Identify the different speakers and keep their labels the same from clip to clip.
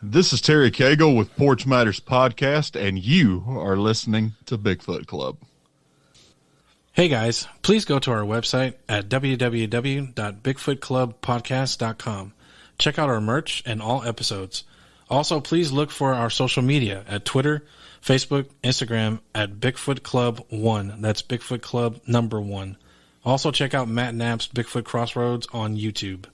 Speaker 1: This is Terry Cagle with Porch Matters Podcast, and you are listening to Bigfoot Club.
Speaker 2: Hey guys, please go to our website at www.bigfootclubpodcast.com. Check out our merch and all episodes. Also, please look for our social media at Twitter, Facebook, Instagram at Bigfoot Club 1. That's Bigfoot Club number 1. Also, check out Matt Knapp's Bigfoot Crossroads on YouTube.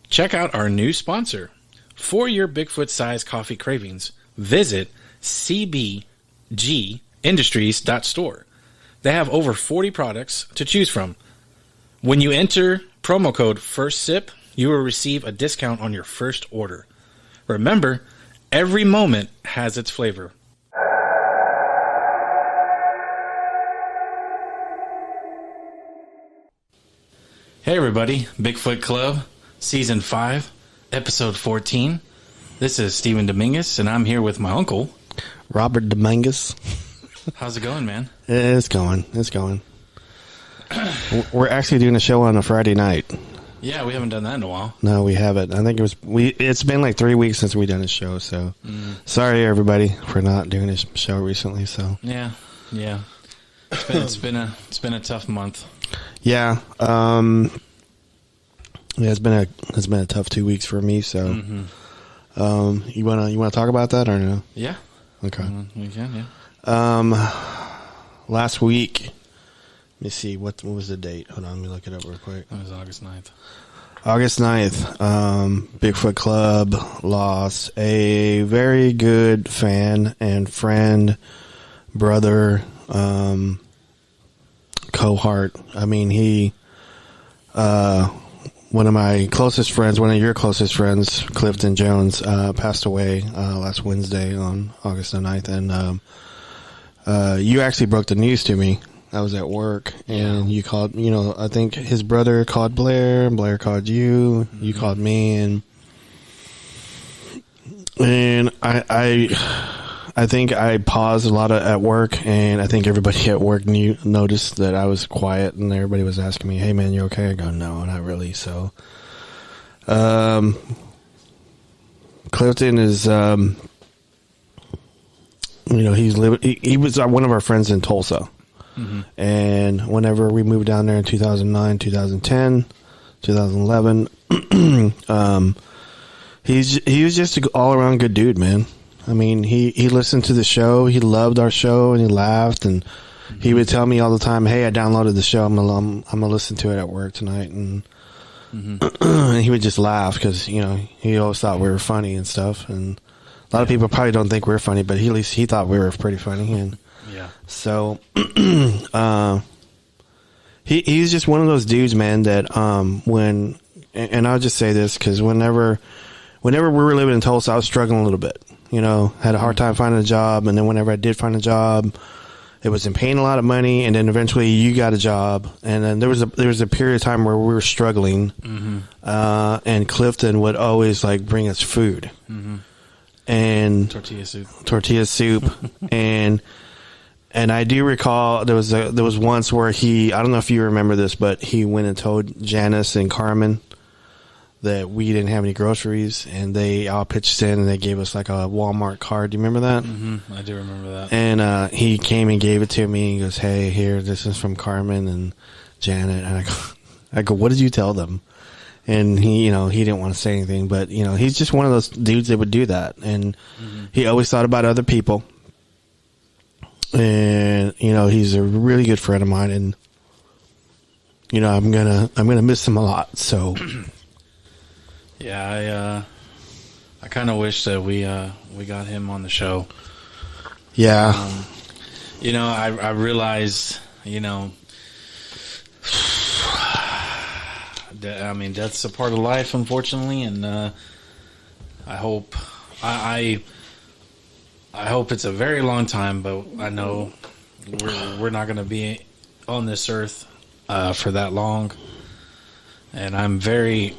Speaker 2: Check out our new sponsor. For your Bigfoot-sized coffee cravings, visit cbgindustries.store. They have over 40 products to choose from. When you enter promo code FIRSTSIP, you will receive a discount on your first order. Remember, every moment has its flavor. Hey everybody, Bigfoot Club, Season 5. Episode 14. This is Stephen Dominguez, and I'm here with my uncle,
Speaker 3: Robert Dominguez.
Speaker 2: How's it going, man?
Speaker 3: It's going. We're actually doing a show on a Friday night.
Speaker 2: Yeah, we haven't done that in a while.
Speaker 3: No, we haven't. I think it's been like 3 weeks since we done a show, so sorry everybody for not doing a show recently. So
Speaker 2: yeah. It's been a tough month.
Speaker 3: Yeah. Yeah, it's been a tough 2 weeks for me. So, you wanna talk about that or no?
Speaker 2: Yeah.
Speaker 3: Okay.
Speaker 2: We can. Yeah.
Speaker 3: Last week, let me see what was the date. Hold on, let me look it up real quick.
Speaker 2: It was August 9th.
Speaker 3: August 9th, Bigfoot Club lost a very good fan and friend, brother, cohort. I mean, he. One of my closest friends, one of your closest friends, Clifton Jones, passed away last Wednesday on August the 9th. And you actually broke the news to me. I was at work, and you called, I think his brother called Blair, and Blair called you, you called me, and I think I paused a lot at work, and I think everybody at work noticed that I was quiet, and everybody was asking me, "Hey man, you okay?" I go, "No, not really." So, Clifton is, he was one of our friends in Tulsa, and whenever we moved down there in 2009, 2010, 2011, he was just an all around good dude, man. I mean, he listened to the show. He loved our show, and he laughed. And he would tell me all the time, "Hey, I downloaded the show. I'm gonna listen to it at work tonight." And he would just laugh because he always thought we were funny and stuff. And a lot of people probably don't think we're funny, but at least he thought we were pretty funny. And so he's just one of those dudes, man. That and I'll just say this because whenever we were living in Tulsa, I was struggling a little bit. Had a hard time finding a job, and then whenever I did find a job, it was paying a lot of money, and then eventually you got a job, and then there was a period of time where we were struggling, and Clifton would always bring us food, and
Speaker 2: Tortilla soup,
Speaker 3: and I do recall there was once where I don't know if you remember this, but he went and told Janice and Carmen that we didn't have any groceries, and they all pitched in, and they gave us a Walmart card. Do you remember that?
Speaker 2: I do remember that.
Speaker 3: And he came and gave it to me. He goes, "Hey, here, this is from Carmen and Janet." And I go, "What did you tell them?" And he didn't want to say anything, but he's just one of those dudes that would do that, and he always thought about other people. And he's a really good friend of mine, and I'm gonna miss him a lot. So.
Speaker 2: Yeah, I kind of wish that we got him on the show.
Speaker 3: Yeah.
Speaker 2: I realized, death's a part of life, unfortunately, and I hope it's a very long time, but I know we're not going to be on this earth for that long. And I'm very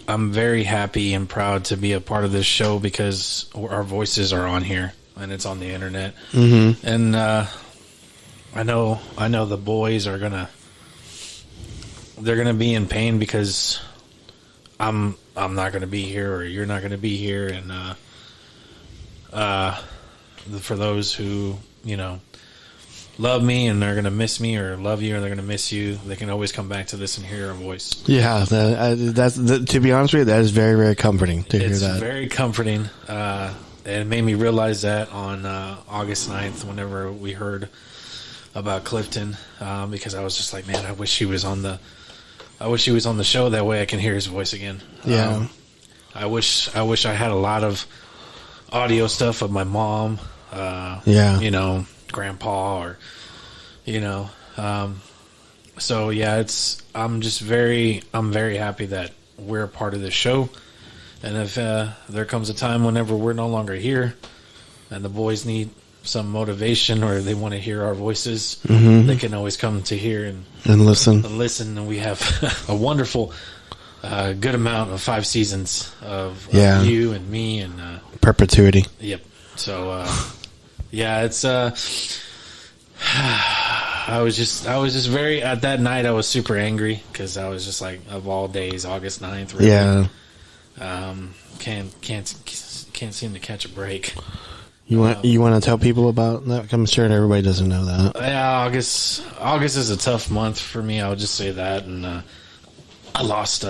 Speaker 2: happy and proud to be a part of this show because our voices are on here and it's on the internet. And I know the boys are they're gonna be in pain because I'm not gonna be here or you're not gonna be here, and For those who, love me and they're going to miss me, or love you and they're going to miss you, they can always come back to this and hear our voice.
Speaker 3: Yeah, to be honest with you, that is very, very comforting to hear that.
Speaker 2: It's very comforting. It made me realize that on August 9th, whenever we heard about Clifton, because I was just like, man, I wish he was on the show. That way I can hear his voice again.
Speaker 3: Yeah.
Speaker 2: I wish I had a lot of audio stuff of my mom, grandpa, or, so yeah, I'm very happy that we're a part of this show. And if there comes a time whenever we're no longer here and the boys need some motivation or they want to hear our voices, they can always come to here and
Speaker 3: listen.
Speaker 2: And we have a wonderful, good amount of 5 seasons of you and me and
Speaker 3: perpetuity.
Speaker 2: Yep. So it's I was just very, at that night I was super angry because I was just like, of all days, August 9th. Really,
Speaker 3: yeah.
Speaker 2: Can't seem to catch a break.
Speaker 3: You want to tell people about that? I'm sure everybody doesn't know that.
Speaker 2: Yeah, August is a tough month for me. I would just say that, and I lost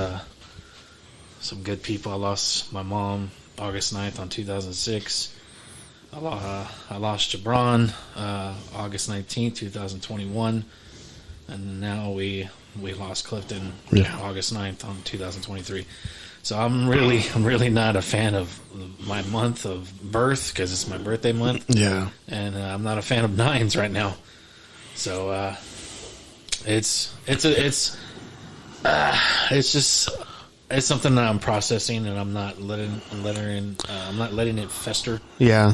Speaker 2: some good people. I lost my mom August 9th on 2006. I lost Jabron August 19th, 2021, and now we lost Clifton August 9th on 2023. So I'm really not a fan of my month of birth because it's my birthday month.
Speaker 3: Yeah,
Speaker 2: and I'm not a fan of 9s right now. So it's something that I'm processing, and I'm not letting it fester.
Speaker 3: Yeah,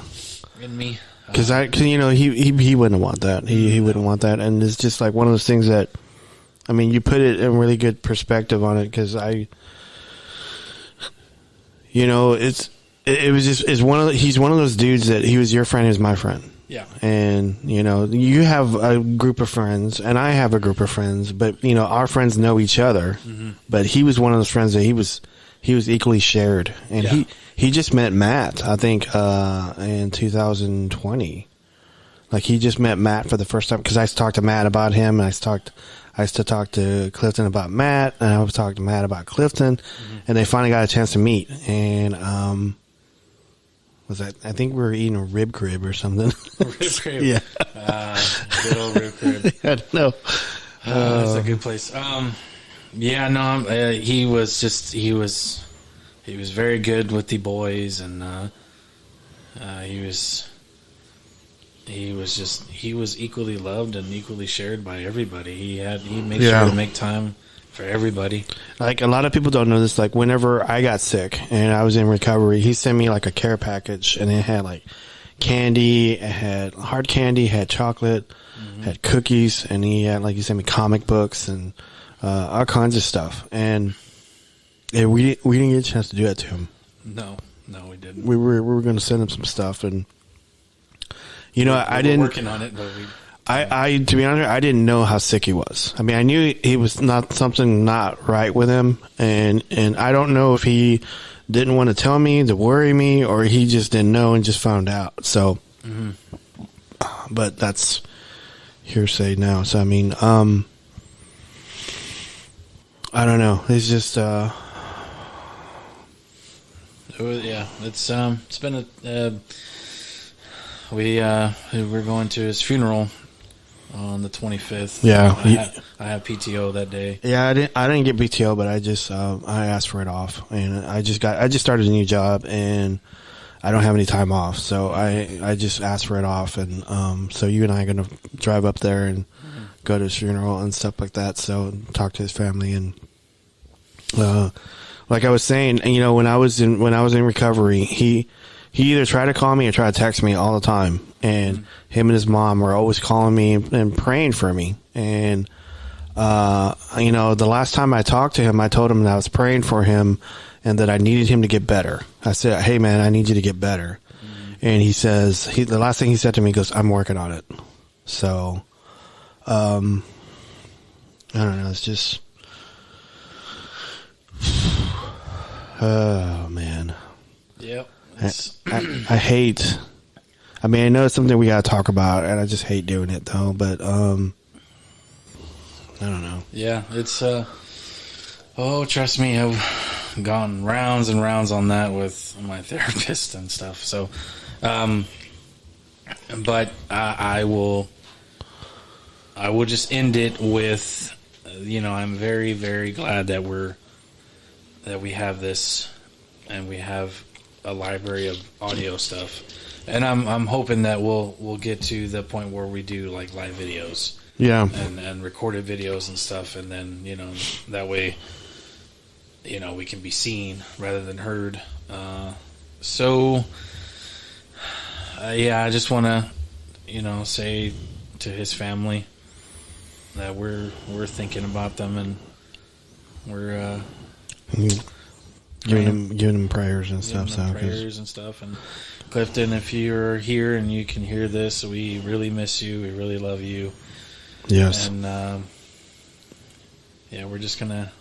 Speaker 2: in me.
Speaker 3: Because he wouldn't want that. He wouldn't want that, and it's just like one of those things that, I mean, you put it in really good perspective on it because he's one of those dudes that he was your friend, he was my friend.
Speaker 2: Yeah. And,
Speaker 3: you have a group of friends, and I have a group of friends, but, our friends know each other. Mm-hmm. But he was one of those friends that he was equally shared. And he just met Matt, I think, in 2020. Like, he just met Matt for the first time, because I used to talk to Matt about him, and I used to talk to Clifton about Matt, and I was talking to Matt about Clifton, and they finally got a chance to meet. And, I think we were eating a rib crib or something.
Speaker 2: Rib crib.
Speaker 3: Yeah.
Speaker 2: Good old rib crib.
Speaker 3: I don't know.
Speaker 2: That's a good place. He was very good with the boys, and he was equally loved and equally shared by everybody. He made sure to make time for everybody.
Speaker 3: Like, a lot of people don't know this. Like, whenever I got sick and I was in recovery, he sent me like a care package, and it had like candy, it had hard candy, had chocolate, had cookies, and he sent me comic books and all kinds of stuff. And we didn't get a chance to do that to him.
Speaker 2: No, we didn't.
Speaker 3: We were going to send him some stuff, and I didn't
Speaker 2: working on it, but
Speaker 3: to be honest, I didn't know how sick he was. I mean, I knew he was not right with him, and I don't know if he didn't want to tell me to worry me, or he just didn't know and just found out. So, but that's hearsay now. So I mean, I don't know. It's just
Speaker 2: it's been we're going to his funeral on the 25th.
Speaker 3: Yeah,
Speaker 2: I have PTO that day.
Speaker 3: Yeah, I didn't get PTO, but I asked for it off, and I just started a new job, and I don't have any time off, so I just asked for it off, and so you and I are gonna drive up there and go to his funeral and stuff like that. So talk to his family, and like I was saying, when I was in recovery, he either tried to call me or tried to text me all the time. And him and his mom were always calling me and praying for me. And, the last time I talked to him, I told him that I was praying for him and that I needed him to get better. I said, hey, man, I need you to get better. And he says, the last thing he said to me, he goes, I'm working on it. So, I don't know. It's just, oh, man.
Speaker 2: Yep.
Speaker 3: I hate. I mean, I know it's something we got to talk about, and I just hate doing it though. But I don't know.
Speaker 2: Yeah, it's. Trust me, I've gone rounds and rounds on that with my therapist and stuff. So, but I will just end it with, I'm very, very glad that we have this, and we have a library of audio stuff, and I'm hoping that we'll get to the point where we do like live videos, and recorded videos and stuff, and then that way, we can be seen rather than heard. I just want to, say to his family that we're thinking about them, and we're
Speaker 3: giving them prayers and stuff.
Speaker 2: And Clifton, if you're here and you can hear this, we really miss you. We really love you.
Speaker 3: Yes.
Speaker 2: And we're just gonna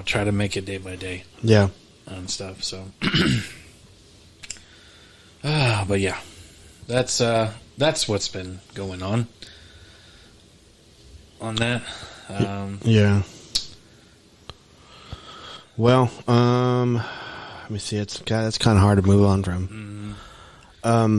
Speaker 2: try to make it day by day.
Speaker 3: Yeah.
Speaker 2: And stuff. So, but yeah, that's what's been going on that.
Speaker 3: Yeah. Well, let me see. It's kind of hard to move on from.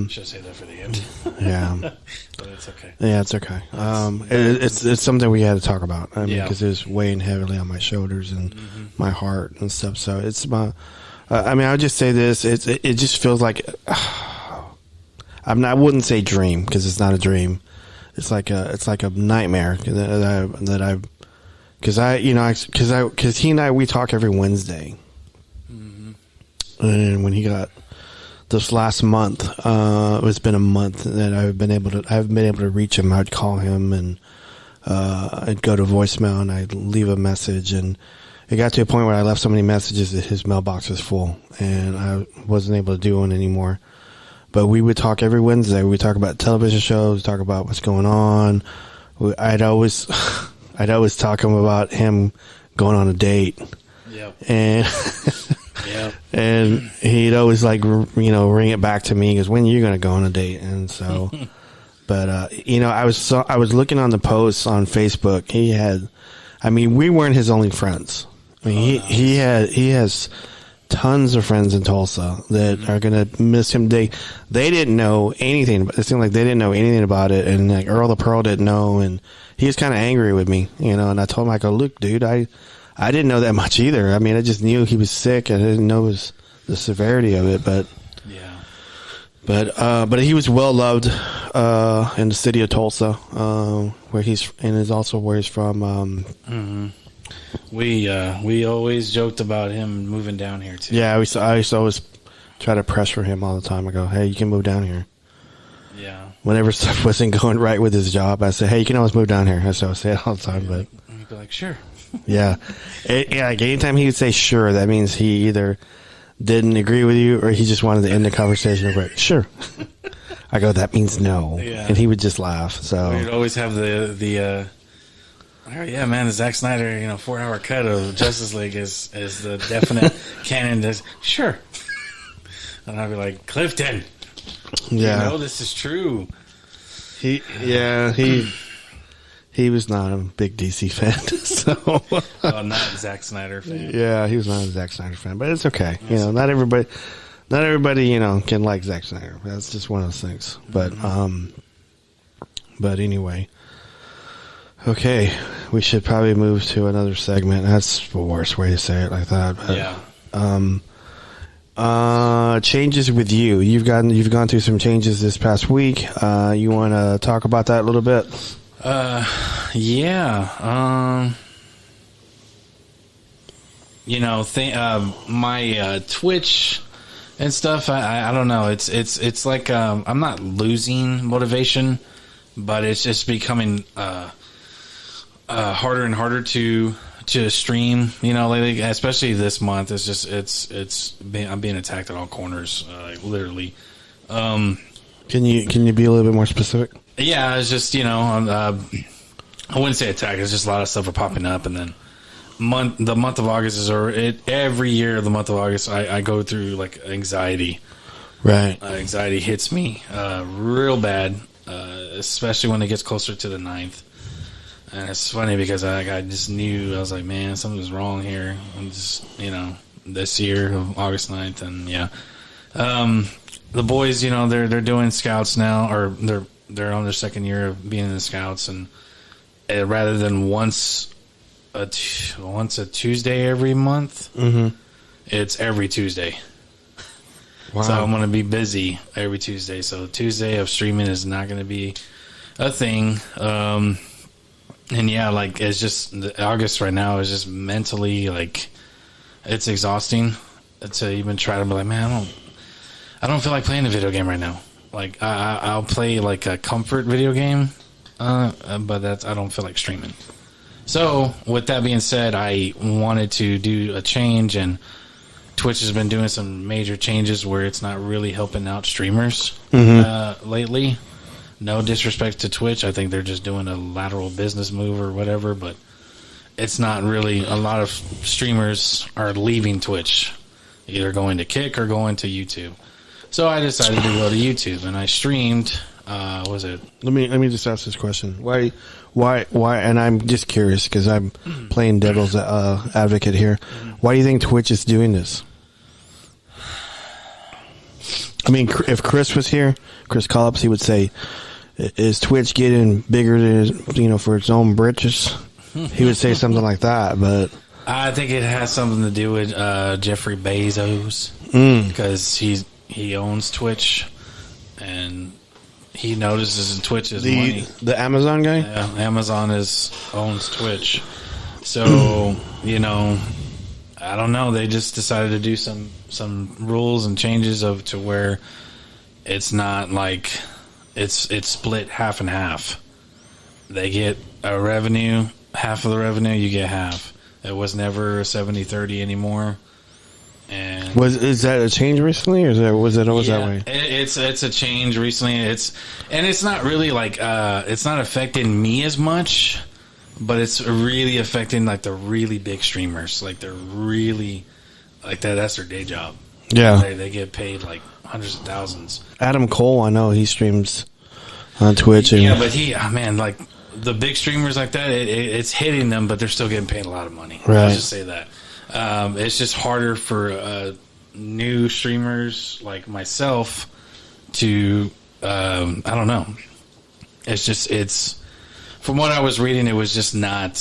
Speaker 2: Should say that for the end.
Speaker 3: Yeah.
Speaker 2: But it's okay.
Speaker 3: Yeah, it's okay. It's something we had to talk about. I mean,
Speaker 2: Yeah.
Speaker 3: because it's weighing heavily on my shoulders and my heart and stuff. So it's my. I mean, I'll just say this. It just feels like. I wouldn't say dream, because it's not a dream. It's like a nightmare because he and I, we talk every Wednesday. And when he got this last month, it's been a month that I haven't been able to reach him. I'd call him, and I'd go to voicemail, and I'd leave a message, and it got to a point where I left so many messages that his mailbox was full, and I wasn't able to do one anymore. But we would talk every Wednesday. We'd talk about television shows, talk about what's going on. I'd always talk to him about him going on a date.
Speaker 2: Yep.
Speaker 3: And
Speaker 2: Yep.
Speaker 3: and he'd always ring it back to me, because when are you going to go on a date? And so, but I was looking on the posts on Facebook. We weren't his only friends. I mean, he has tons of friends in Tulsa that are going to miss him. They didn't know anything. It seemed like they didn't know anything about it. And like Earl the Pearl didn't know. And he was kind of angry with me, and I told him, I go, look, dude, I didn't know that much either. I mean, I just knew he was sick. I didn't know the severity of it, but
Speaker 2: Yeah.
Speaker 3: but he was well loved in the city of Tulsa, where he's from.
Speaker 2: We always joked about him moving down here too.
Speaker 3: Yeah, I used to always try to pressure him all the time. I go, hey, you can move down here.
Speaker 2: Yeah.
Speaker 3: Whenever stuff wasn't going right with his job, I said, hey, you can always move down here. That's what I would say all the time. But
Speaker 2: He'd be like, sure.
Speaker 3: yeah, like anytime he would say sure, that means he either didn't agree with you or he just wanted to end the conversation with, sure. I go, that means no.
Speaker 2: Yeah.
Speaker 3: And he would just laugh. So
Speaker 2: We'd always have the oh yeah, man, the Zack Snyder 4-hour cut of Justice League is the definite canon. Sure. And I'd be like, Clifton,
Speaker 3: yeah,
Speaker 2: this is true.
Speaker 3: He was not a big DC fan, so
Speaker 2: Not Zack Snyder fan.
Speaker 3: yeah, he was not a Zack Snyder fan, but it's okay. Not everybody, can like Zack Snyder. That's just one of those things. But anyway, okay, we should probably move to another segment. That's the worst way to say it like that. But,
Speaker 2: yeah.
Speaker 3: Changes with you. You've gone through some changes this past week. You want to talk about that a little bit?
Speaker 2: Yeah. My Twitch and stuff. I don't know. It's like I'm not losing motivation, but it's just becoming harder and harder to stream. Lately, especially this month. I'm being attacked at all corners, literally.
Speaker 3: Can you be a little bit more specific?
Speaker 2: Yeah, it's just I wouldn't say attack. It's just a lot of stuff are popping up, and then the month of August every year. The month of August, I go through like anxiety.
Speaker 3: Right.
Speaker 2: Anxiety hits me real bad, especially when it gets closer to the 9th. And it's funny because I just knew, I was like, man, something's wrong here. I'm just, this year of August 9th. And yeah, the boys, they're doing scouts now, or they're on their second year of being in the scouts. And rather than once a Tuesday every month, it's every Tuesday. Wow. So I'm going to be busy every Tuesday. So Tuesday of streaming is not going to be a thing. And yeah, like it's just August right now is just mentally like it's exhausting to even try to be like, man, I don't feel like playing a video game right now. Like I'll play like a comfort video game, but I don't feel like streaming. So with that being said, I wanted to do a change, and Twitch has been doing some major changes where it's not really helping out streamers lately. No disrespect to Twitch. I think they're just doing a lateral business move or whatever, but it's not really. A lot of streamers are leaving Twitch, either going to Kick or going to YouTube. So I decided to go to YouTube, and I streamed. Was it?
Speaker 3: Let me just ask this question. Why? And I'm just curious because I'm playing devil's advocate here. Why do you think Twitch is doing this? I mean, if Chris was here, Chris Collops, he would say, is Twitch getting bigger than, for its own britches? He would say something like that, but
Speaker 2: I think it has something to do with Jeffrey Bezos because he owns Twitch, and he notices Twitch is money.
Speaker 3: The Amazon guy?
Speaker 2: Yeah, Amazon owns Twitch. So, I don't know. They just decided to do some rules and changes to where it's not like it's split half and half. They get a revenue, half of the revenue, you get half. It was never a 70-30 anymore. And
Speaker 3: is that a change recently, or was it always that way?
Speaker 2: It's a change recently. It's not really like it's not affecting me as much, but it's really affecting like the really big streamers. Like they're really like that's their day job.
Speaker 3: Yeah,
Speaker 2: they get paid like hundreds of thousands.
Speaker 3: Adam Cole, I know he streams on Twitch.
Speaker 2: Yeah, but like the big streamers like that, it's hitting them, but they're still getting paid a lot of money.
Speaker 3: Right.
Speaker 2: Let's just say that. It's just harder for new streamers like myself to, I don't know. It's from what I was reading, it was just not,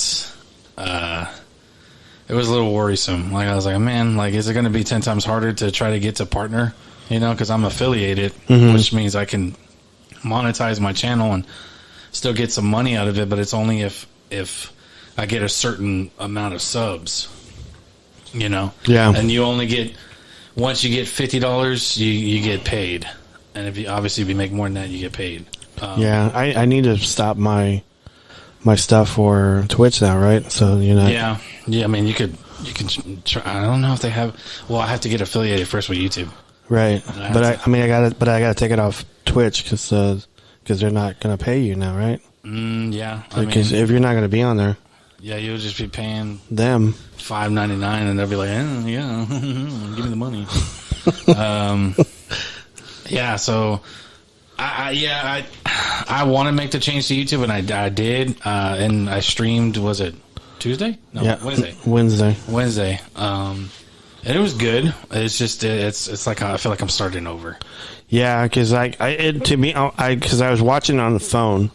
Speaker 2: it was a little worrisome. Like I was like, man, like, is it going to be 10 times harder to try to get to partner? Because I'm affiliated, which means I can monetize my channel and still get some money out of it, but it's only if I get a certain amount of subs. Yeah. And you only get, once you get $50, you get paid. And if you make more than that, you get paid.
Speaker 3: I need to stop my stuff for Twitch now, right? So,
Speaker 2: Yeah. I mean, you can try. I don't know if they have, well, I have to get affiliated first with YouTube.
Speaker 3: Right. I gotta take it off Twitch because they're not going to pay you now, right?
Speaker 2: Yeah.
Speaker 3: Because if you're not going to be on there.
Speaker 2: Yeah, you'll just be paying
Speaker 3: them
Speaker 2: $5.99, and they'll be like, yeah, give me the money. Yeah, so I want to make the change to YouTube, and I did, and I streamed. Was it Tuesday? No,
Speaker 3: yeah,
Speaker 2: Wednesday. And it was good. It's just it's like I feel like I'm starting over.
Speaker 3: Yeah, because I was watching on the phone,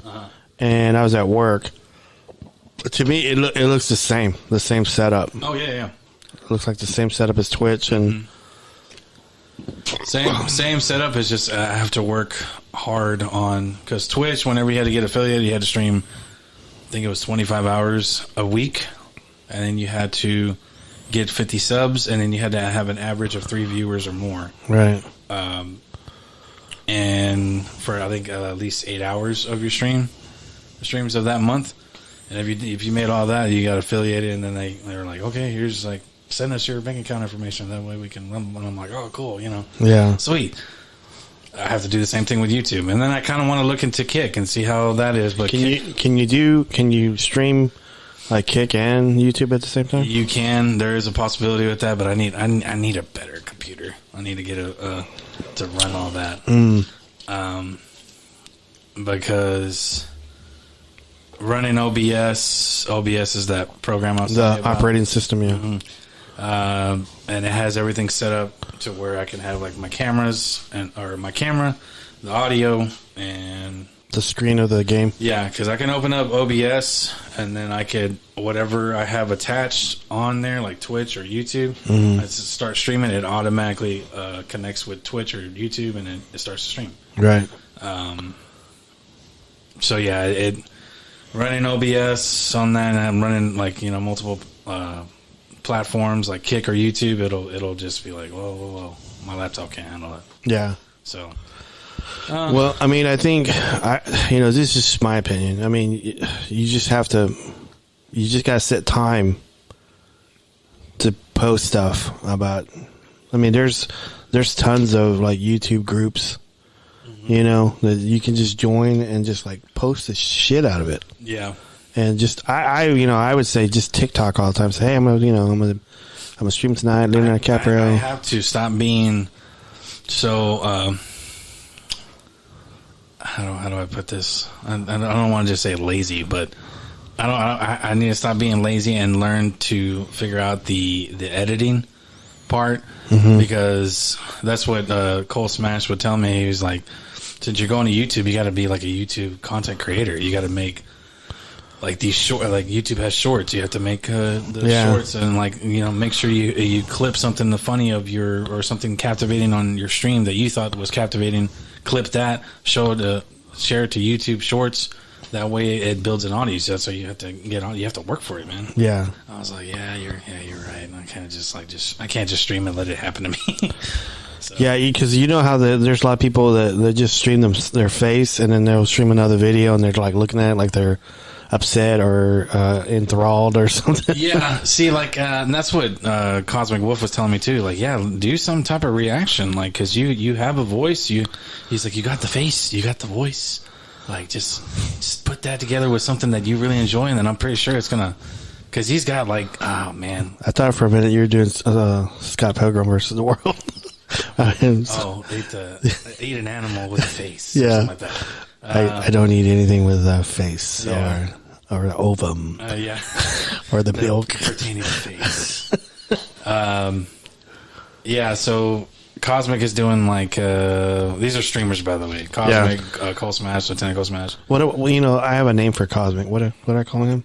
Speaker 3: and I was at work. To me, it looks the same setup.
Speaker 2: Oh yeah.
Speaker 3: It looks like the same setup as Twitch, and
Speaker 2: same setup. Is just I have to work hard on, because Twitch, whenever you had to get affiliated, you had to stream. I think it was 25 hours a week, and then you had to get 50 subs, and then you had to have an average of 3 viewers or more.
Speaker 3: Right.
Speaker 2: And for I think at least 8 hours of your streams of that month. And if you made all that, you got affiliated, and then they were like, okay, here's like, send us your bank account information. That way we can run. And I'm like, oh, cool,
Speaker 3: Yeah.
Speaker 2: Sweet. I have to do the same thing with YouTube, and then I kind of want to look into Kick and see how that is. But
Speaker 3: can you stream Like Kick and YouTube at the same time?
Speaker 2: You can. There is a possibility with that, but I need a better computer. I need to get to run all that. Because running OBS is that program I was talking about.
Speaker 3: Operating system, yeah.
Speaker 2: Mm-hmm. And it has everything set up to where I can have like my cameras or my camera, the audio, and
Speaker 3: the screen of the game.
Speaker 2: Yeah, because I can open up OBS and then I could, whatever I have attached on there, like Twitch or YouTube, I just start streaming. It automatically connects with Twitch or YouTube, and it starts to stream.
Speaker 3: Right.
Speaker 2: So yeah, running OBS on that, and I'm running like multiple platforms like Kick or YouTube. It'll just be like whoa, my laptop can't handle it.
Speaker 3: Yeah.
Speaker 2: So.
Speaker 3: Well, I mean, I think this is just my opinion. I mean, you just gotta set time to post stuff about. I mean, there's tons of like YouTube groups, that you can just join and just like post the shit out of it.
Speaker 2: Yeah.
Speaker 3: And just I would say just TikTok all the time. Say, hey, I'm gonna stream tonight. Leonardo DiCaprio.
Speaker 2: I have to stop being so. How do I put this? I don't want to just say lazy, but I need to stop being lazy and learn to figure out the editing part, because that's what Cole Smash would tell me. He was like, since you're going to YouTube, you got to be like a YouTube content creator. You got to make like these short, like YouTube has shorts. You have to make shorts and make sure you clip something funny of or something captivating on your stream that you thought was captivating. Clip that, share it to YouTube Shorts. That way, it builds an audience. That's why you have to get on. You have to work for it, man.
Speaker 3: Yeah. I
Speaker 2: was like, you're right. I can't I can't just stream and let it happen to me. So. Yeah,
Speaker 3: because how there's a lot of people that just stream their face, and then they'll stream another video, and they're like looking at it like they're upset or enthralled or something.
Speaker 2: Yeah, see, and that's what Cosmic Wolf was telling me too. Like, yeah, do some type of reaction, like, because you have a voice. He's like, you got the face, you got the voice. Like, just put that together with something that you really enjoy, and then I'm pretty sure it's gonna. Because he's got oh man.
Speaker 3: I thought for a minute you were doing Scott Pilgrim versus the World.
Speaker 2: Eat an animal with a face.
Speaker 3: Yeah.
Speaker 2: Or something like that.
Speaker 3: I don't eat anything with a face or the ovum.
Speaker 2: Yeah.
Speaker 3: Or the milk.
Speaker 2: Pertaining to face. Yeah, so Cosmic is doing these are streamers, by the way. Cosmic, Cole Smash, Lieutenant Cole Smash.
Speaker 3: I have a name for Cosmic. What I call him?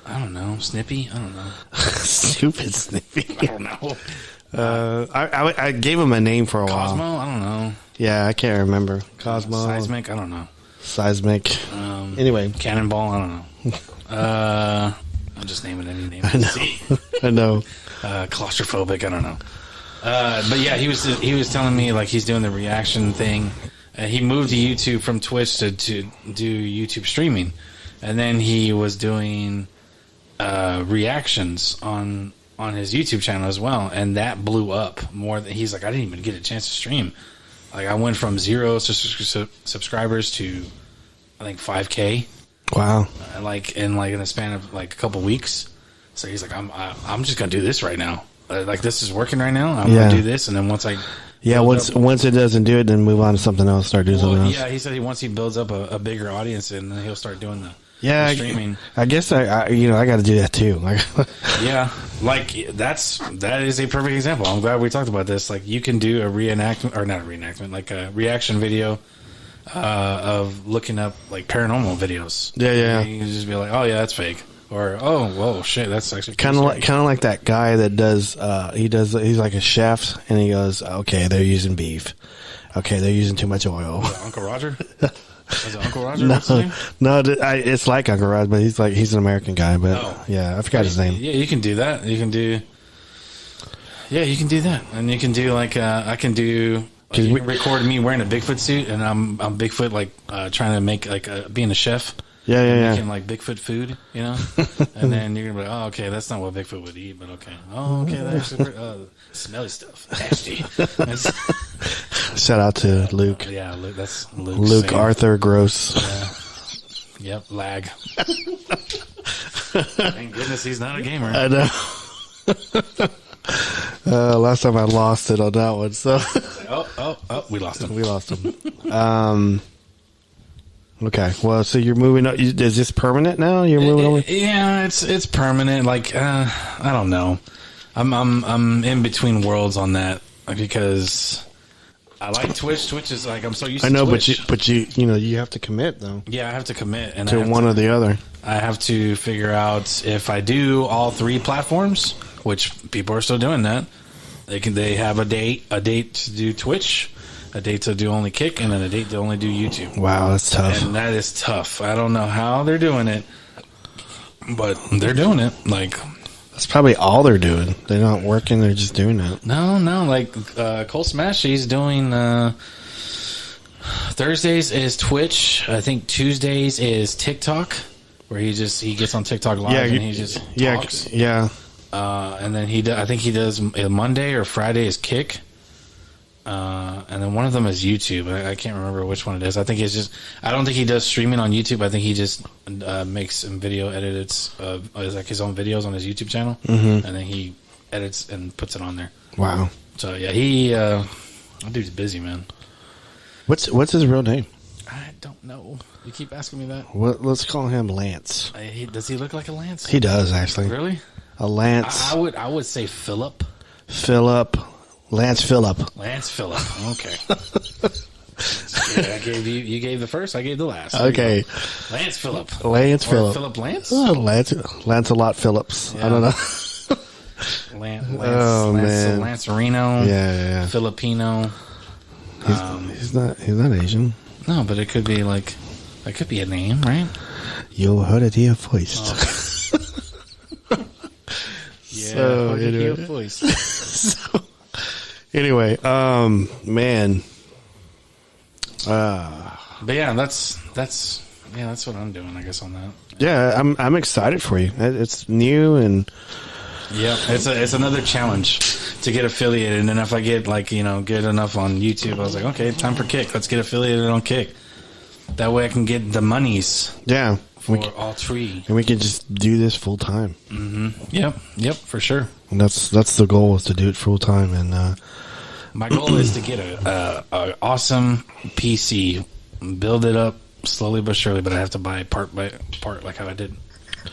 Speaker 2: I don't know. Snippy? I don't know.
Speaker 3: Stupid Snippy.
Speaker 2: I don't know.
Speaker 3: I gave him a name for a while.
Speaker 2: Cosmo? I don't know.
Speaker 3: Yeah, I can't remember. Cosmo.
Speaker 2: Seismic? I don't know.
Speaker 3: Seismic. Anyway.
Speaker 2: Cannonball? I don't know. I'm just naming any name.
Speaker 3: I know. I know.
Speaker 2: Claustrophobic? I don't know. But yeah, he was telling me he's doing the reaction thing. He moved to YouTube from Twitch to do YouTube streaming, and then he was doing reactions on his YouTube channel as well, and that blew up more than he's like, I didn't even get a chance to stream. Like, I went from 0 subscribers to I think 5K.
Speaker 3: Wow!
Speaker 2: In the span of a couple weeks. So he's like, I'm just gonna do this right now. This is working right now. I'm gonna do this, and then once it doesn't do it, then move on to something else. Start doing something else. Yeah, he said once he builds up a bigger audience, and then he'll start doing the streaming.
Speaker 3: I guess I got to do that too.
Speaker 2: Yeah, that is a perfect example. I'm glad we talked about this. You can do a reenactment, or not a reenactment, a reaction video of looking up paranormal videos.
Speaker 3: Yeah.
Speaker 2: You can just be like, oh yeah, that's fake. Or, oh, whoa, shit, that's actually
Speaker 3: kind of like that guy that does. He's like a chef, and he goes, okay, they're using beef. Okay, they're using too much oil.
Speaker 2: Uncle Roger? Is it Uncle Roger? What's his name?
Speaker 3: No, it's like Uncle Roger, but he's an American guy. But yeah, I forgot his name.
Speaker 2: Yeah, you can do that. You can do that, and you can do I can do. You can record me wearing a Bigfoot suit, and I'm Bigfoot trying to make being a chef.
Speaker 3: Yeah.
Speaker 2: Making Bigfoot food, and then you're gonna be like, oh, okay, that's not what Bigfoot would eat, but okay. Oh, okay, that's smelly stuff, nasty.
Speaker 3: Shout out to Luke.
Speaker 2: Yeah, Luke. That's Luke.
Speaker 3: Luke Arthur Gross.
Speaker 2: Yeah. Yep. Lag. Thank goodness he's not a gamer.
Speaker 3: I know. Last time I lost it on that one. So
Speaker 2: we lost him.
Speaker 3: we lost him. Okay. Well, so you're moving. Is this permanent now? You're moving over.
Speaker 2: Yeah, it's permanent. Like I don't know. I'm in between worlds on that because I like Twitch. Twitch is like I'm so used to Twitch.
Speaker 3: but you have to commit though.
Speaker 2: Yeah, I have to commit and
Speaker 3: To one or the other.
Speaker 2: I have to figure out if I do all three platforms, which people are still doing that. They have a date to do Twitch, a date to do only Kick, and then a date to only do YouTube.
Speaker 3: Wow, that's tough.
Speaker 2: And that is tough. I don't know how they're doing it, but they're doing it. Like
Speaker 3: That's probably all they're doing. They're not working. They're just doing it.
Speaker 2: no, like Cole Smash, he's doing Thursdays is Twitch. I think Tuesdays is TikTok, where he gets on TikTok live and he just talks.
Speaker 3: Yeah.
Speaker 2: And then I think he does Monday or Friday is Kick. And then one of them is YouTube. I can't remember which one it is. I think I don't think he does streaming on YouTube. I think he just makes some video edits, like his own videos on his YouTube channel. Mm-hmm. And then he edits and puts it on there.
Speaker 3: Wow.
Speaker 2: So yeah, that dude's busy, man.
Speaker 3: What's his real name?
Speaker 2: I don't know. You keep asking me that.
Speaker 3: Let's call him Lance.
Speaker 2: Does he look like a Lance?
Speaker 3: He does, actually.
Speaker 2: Really?
Speaker 3: A Lance.
Speaker 2: I would say Philip.
Speaker 3: Lance Phillip.
Speaker 2: Lance Phillip. Okay. Yeah, you gave the first, I gave the last.
Speaker 3: Okay.
Speaker 2: Lance Phillip.
Speaker 3: Lance Phillip.
Speaker 2: Philip Lance?
Speaker 3: Lancelot Phillips. Yeah. I don't know. Man.
Speaker 2: Lance Reno.
Speaker 3: Yeah.
Speaker 2: Filipino.
Speaker 3: He's not Asian.
Speaker 2: No, but it could be that could be a name, right?
Speaker 3: You heard it here first.
Speaker 2: So,
Speaker 3: anyway, man.
Speaker 2: But yeah, that's what I'm doing, I guess, on that.
Speaker 3: Yeah, I'm excited for you. It's new and
Speaker 2: yeah, it's another challenge to get affiliated, and then if I get good enough on YouTube, I was like, okay, time for Kick. Let's get affiliated on Kick. That way, I can get the monies.
Speaker 3: Yeah.
Speaker 2: For all three,
Speaker 3: and we can just do this full time.
Speaker 2: Mm-hmm. Yep, for sure.
Speaker 3: And that's the goal, is to do it full time. And
Speaker 2: my goal is to get a awesome PC, build it up slowly but surely. But I have to buy part by part, like how I did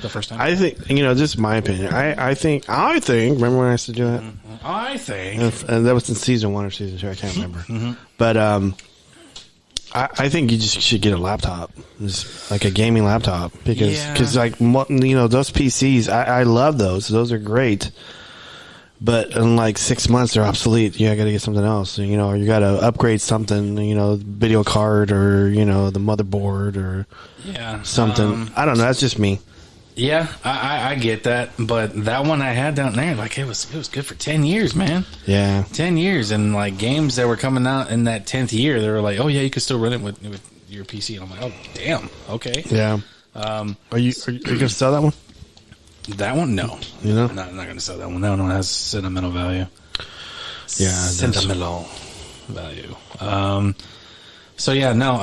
Speaker 2: the first time.
Speaker 3: I think just my opinion. I think. Remember when I used to do that?
Speaker 2: Mm-hmm. I think,
Speaker 3: and that was in season 1 or season 2. I can't remember. Mm-hmm. But I think you just should get a laptop, just like a gaming laptop, because those PCs, I love those. Those are great. But in like 6 months, they're obsolete. I got to get something else. Or you got to upgrade something. Video card or the motherboard or something. I don't know. That's just me.
Speaker 2: Yeah, I get that, but that one I had down there, it was good for 10 years, man.
Speaker 3: Yeah,
Speaker 2: 10 years, and games that were coming out in that 10th year, they were like, oh yeah, you could still run it with your PC, and I'm like, oh damn, okay.
Speaker 3: Yeah. Are you gonna sell that one?
Speaker 2: That one, no. I'm not gonna sell that one. That one has sentimental value.
Speaker 3: Yeah,
Speaker 2: sentimental value. So yeah, no.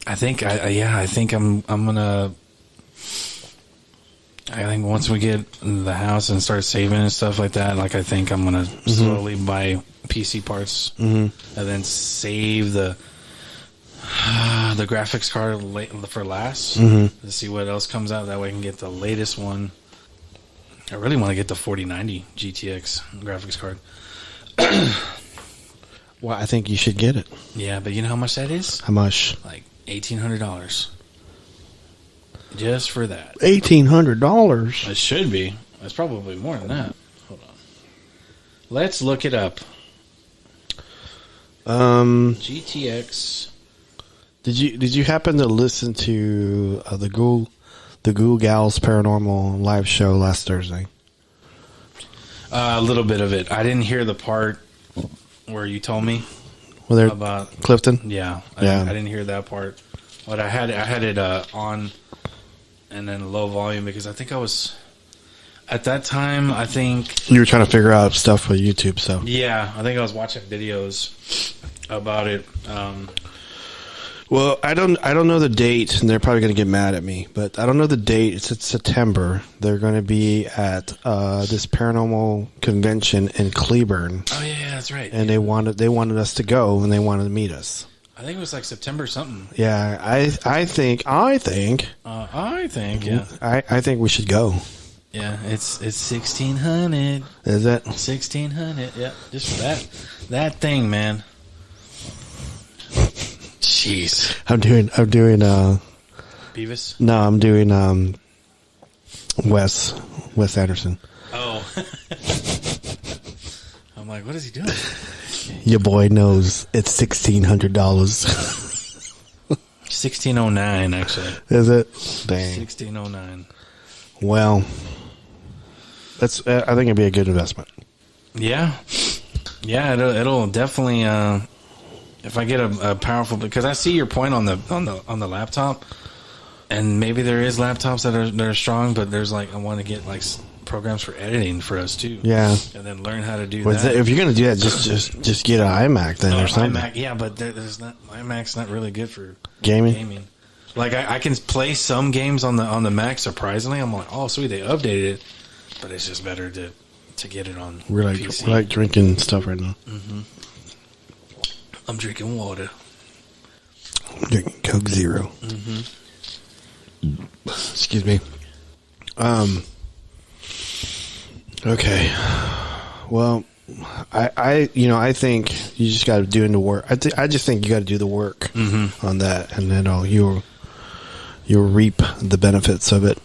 Speaker 2: I think I'm gonna. I think once we get the house and start saving and stuff like that, I think I'm gonna slowly buy PC parts and then save the graphics card for last to see what else comes out. That way I can get the latest one. I really want to get the 4090 GTX graphics card.
Speaker 3: Well, I think you should get it.
Speaker 2: Yeah, but you know how much that is?
Speaker 3: How much?
Speaker 2: Like $1,800. Just for that.
Speaker 3: $1,800.
Speaker 2: It should be. It's probably more than that. Hold on. Let's look it up. GTX.
Speaker 3: Did you happen to listen to the Ghoul Gals Paranormal live show last Thursday?
Speaker 2: A little bit of it. I didn't hear the part where you told me about
Speaker 3: Clifton.
Speaker 2: Yeah. I didn't hear that part, but I had it on. And then low volume, because I think I was at that time. I think
Speaker 3: you were trying to figure out stuff with YouTube. So
Speaker 2: yeah, I think I was watching videos about it.
Speaker 3: Well, I don't know the date, and they're probably going to get mad at me, but I don't know the date. It's in September. They're going to be at this paranormal convention in Cleburne.
Speaker 2: Oh yeah, that's right.
Speaker 3: And they wanted us to go, and they wanted to meet us.
Speaker 2: I think it was like September something.
Speaker 3: Yeah, I think yeah. I think we should go.
Speaker 2: Yeah, it's 1,600.
Speaker 3: Is it
Speaker 2: 1,600? Yeah, just for that thing, man. Jeez.
Speaker 3: I'm doing
Speaker 2: Beavis?
Speaker 3: No, I'm doing Wes Anderson.
Speaker 2: Oh. I'm like, what is he doing?
Speaker 3: Your boy knows it's $1,600.
Speaker 2: 1609, actually.
Speaker 3: Is it? Dang.
Speaker 2: 1609.
Speaker 3: Well, I think it'd be a good investment.
Speaker 2: Yeah. Yeah, it'll definitely if I get a powerful, because I see your point on the laptop, and maybe there is laptops that are strong, but there's like, I want to get like programs for editing for us too.
Speaker 3: Yeah,
Speaker 2: and then learn how to do that.
Speaker 3: If you're gonna do that, just get an iMac then or something.
Speaker 2: iMac, yeah, but iMac's not really good for
Speaker 3: gaming.
Speaker 2: Like I can play some games on the Mac. Surprisingly, I'm like, oh sweet, they updated it, but it's just better to get it on.
Speaker 3: We're like drinking stuff right now.
Speaker 2: Mm-hmm. I'm drinking water.
Speaker 3: I'm drinking Coke Zero.
Speaker 2: Mm-hmm.
Speaker 3: Excuse me. Okay. Well, I think you just got to do the work. I just think you got to do the work on that, and then you'll reap the benefits of it.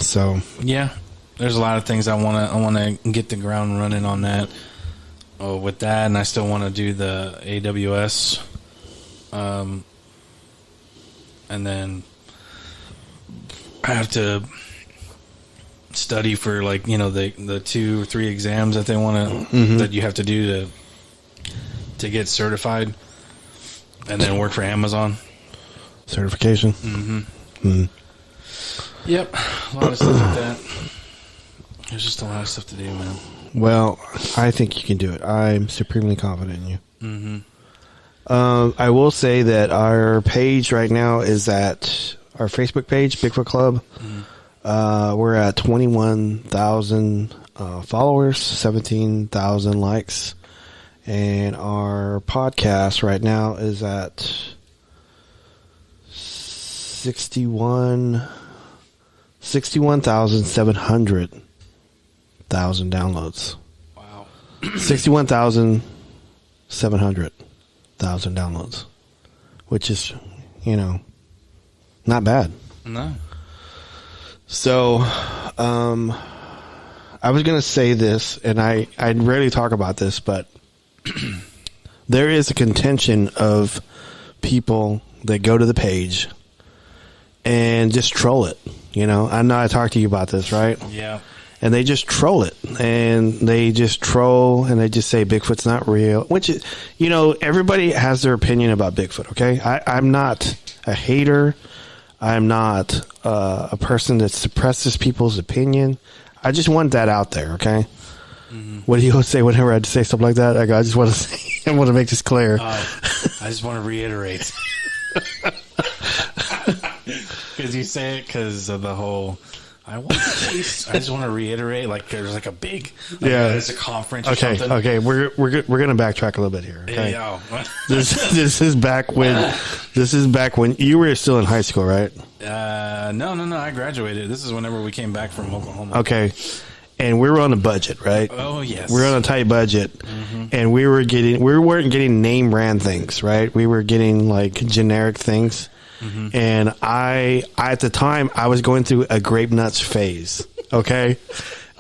Speaker 3: So
Speaker 2: yeah, there's a lot of things I want to get the ground running on that. With that, and I still want to do the AWS, and then I have to study for like the 2 or 3 exams that they want to that you have to do to get certified, and then work for Amazon
Speaker 3: certification.
Speaker 2: Yep, a lot of stuff like that. There's just a lot of stuff to do, man.
Speaker 3: Well, I think you can do it. I'm supremely confident in you. I will say that our page right now is at our Facebook page, Bigfoot Club. We're at 21,000 followers, 17,000 likes, and our podcast right now is at 61,700 downloads.
Speaker 2: Wow.
Speaker 3: 61,700 downloads, which is, not bad.
Speaker 2: No.
Speaker 3: So, I was going to say this, and I rarely talk about this, but there is a contention of people that go to the page and just troll it. I know I talked to you about this, right?
Speaker 2: Yeah.
Speaker 3: And they just troll it, and they just troll, and they just say Bigfoot's not real, which is, everybody has their opinion about Bigfoot, okay? I'm not a hater. I'm not a person that suppresses people's opinion. I just want that out there, okay? What do you say whenever I say stuff like that? I just want to say, I want to make this clear.
Speaker 2: I just want to reiterate. Because you say it because of the whole... I just want to reiterate, like there's like a big, there's a conference or something.
Speaker 3: Okay, we're gonna backtrack a little bit here. Okay, this is back when you were still in high school, right?
Speaker 2: No, I graduated. This is whenever we came back from Oklahoma.
Speaker 3: Okay, and we were on a budget, right?
Speaker 2: Oh yes,
Speaker 3: we were on a tight budget, and we weren't getting name brand things, right? We were getting like generic things. And I at the time I was going through a grape nuts phase, okay,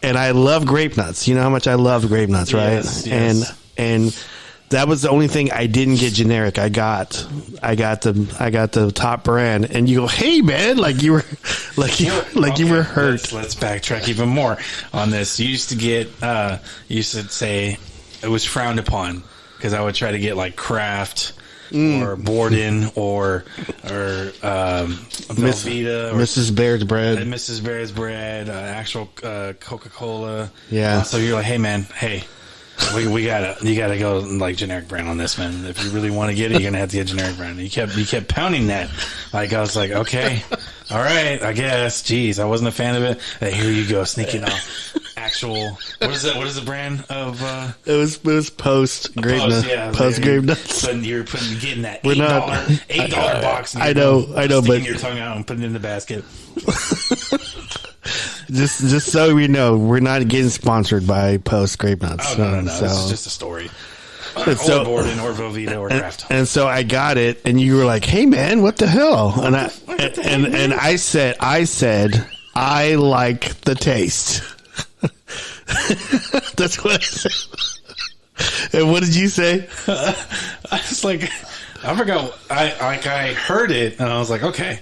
Speaker 3: and I love grape nuts. You know how much I love grape nuts, right? Yes. And that was the only thing I didn't get generic. I got the top brand, and you go, hey man, you were hurt.
Speaker 2: Let's backtrack even more on this. You used to get you should say it was frowned upon because I would try to get like Kraft. Or Borden or Velveeta or
Speaker 3: Mrs. Baird's bread.
Speaker 2: Mrs. Baird's bread, actual Coca-Cola.
Speaker 3: Yeah.
Speaker 2: So you're like, hey man, hey, you gotta go like generic brand on this, man. If you really want to get it, you're gonna have to get generic brand. You kept pounding that. Like I was like, okay, all right, I guess. Jeez, I wasn't a fan of it. Hey, here you go, sneaking off. Actual, what is the brand of?
Speaker 3: It was Post Grape Nuts.
Speaker 2: Yeah,
Speaker 3: Post Grape Nuts.
Speaker 2: You're getting that $8 box.
Speaker 3: I know, but
Speaker 2: your tongue out and putting it in the basket.
Speaker 3: Just so we know, we're not getting sponsored by Post Grape Nuts.
Speaker 2: Oh, no. This is just a story. Or Borden, or Velveeta, or Kraft.
Speaker 3: And so I got it, and you were like, "Hey, man, what the hell?" And I said, I like the taste. That's what I said. And what did you say?
Speaker 2: I was like, I forgot. I heard it, and I was like, okay.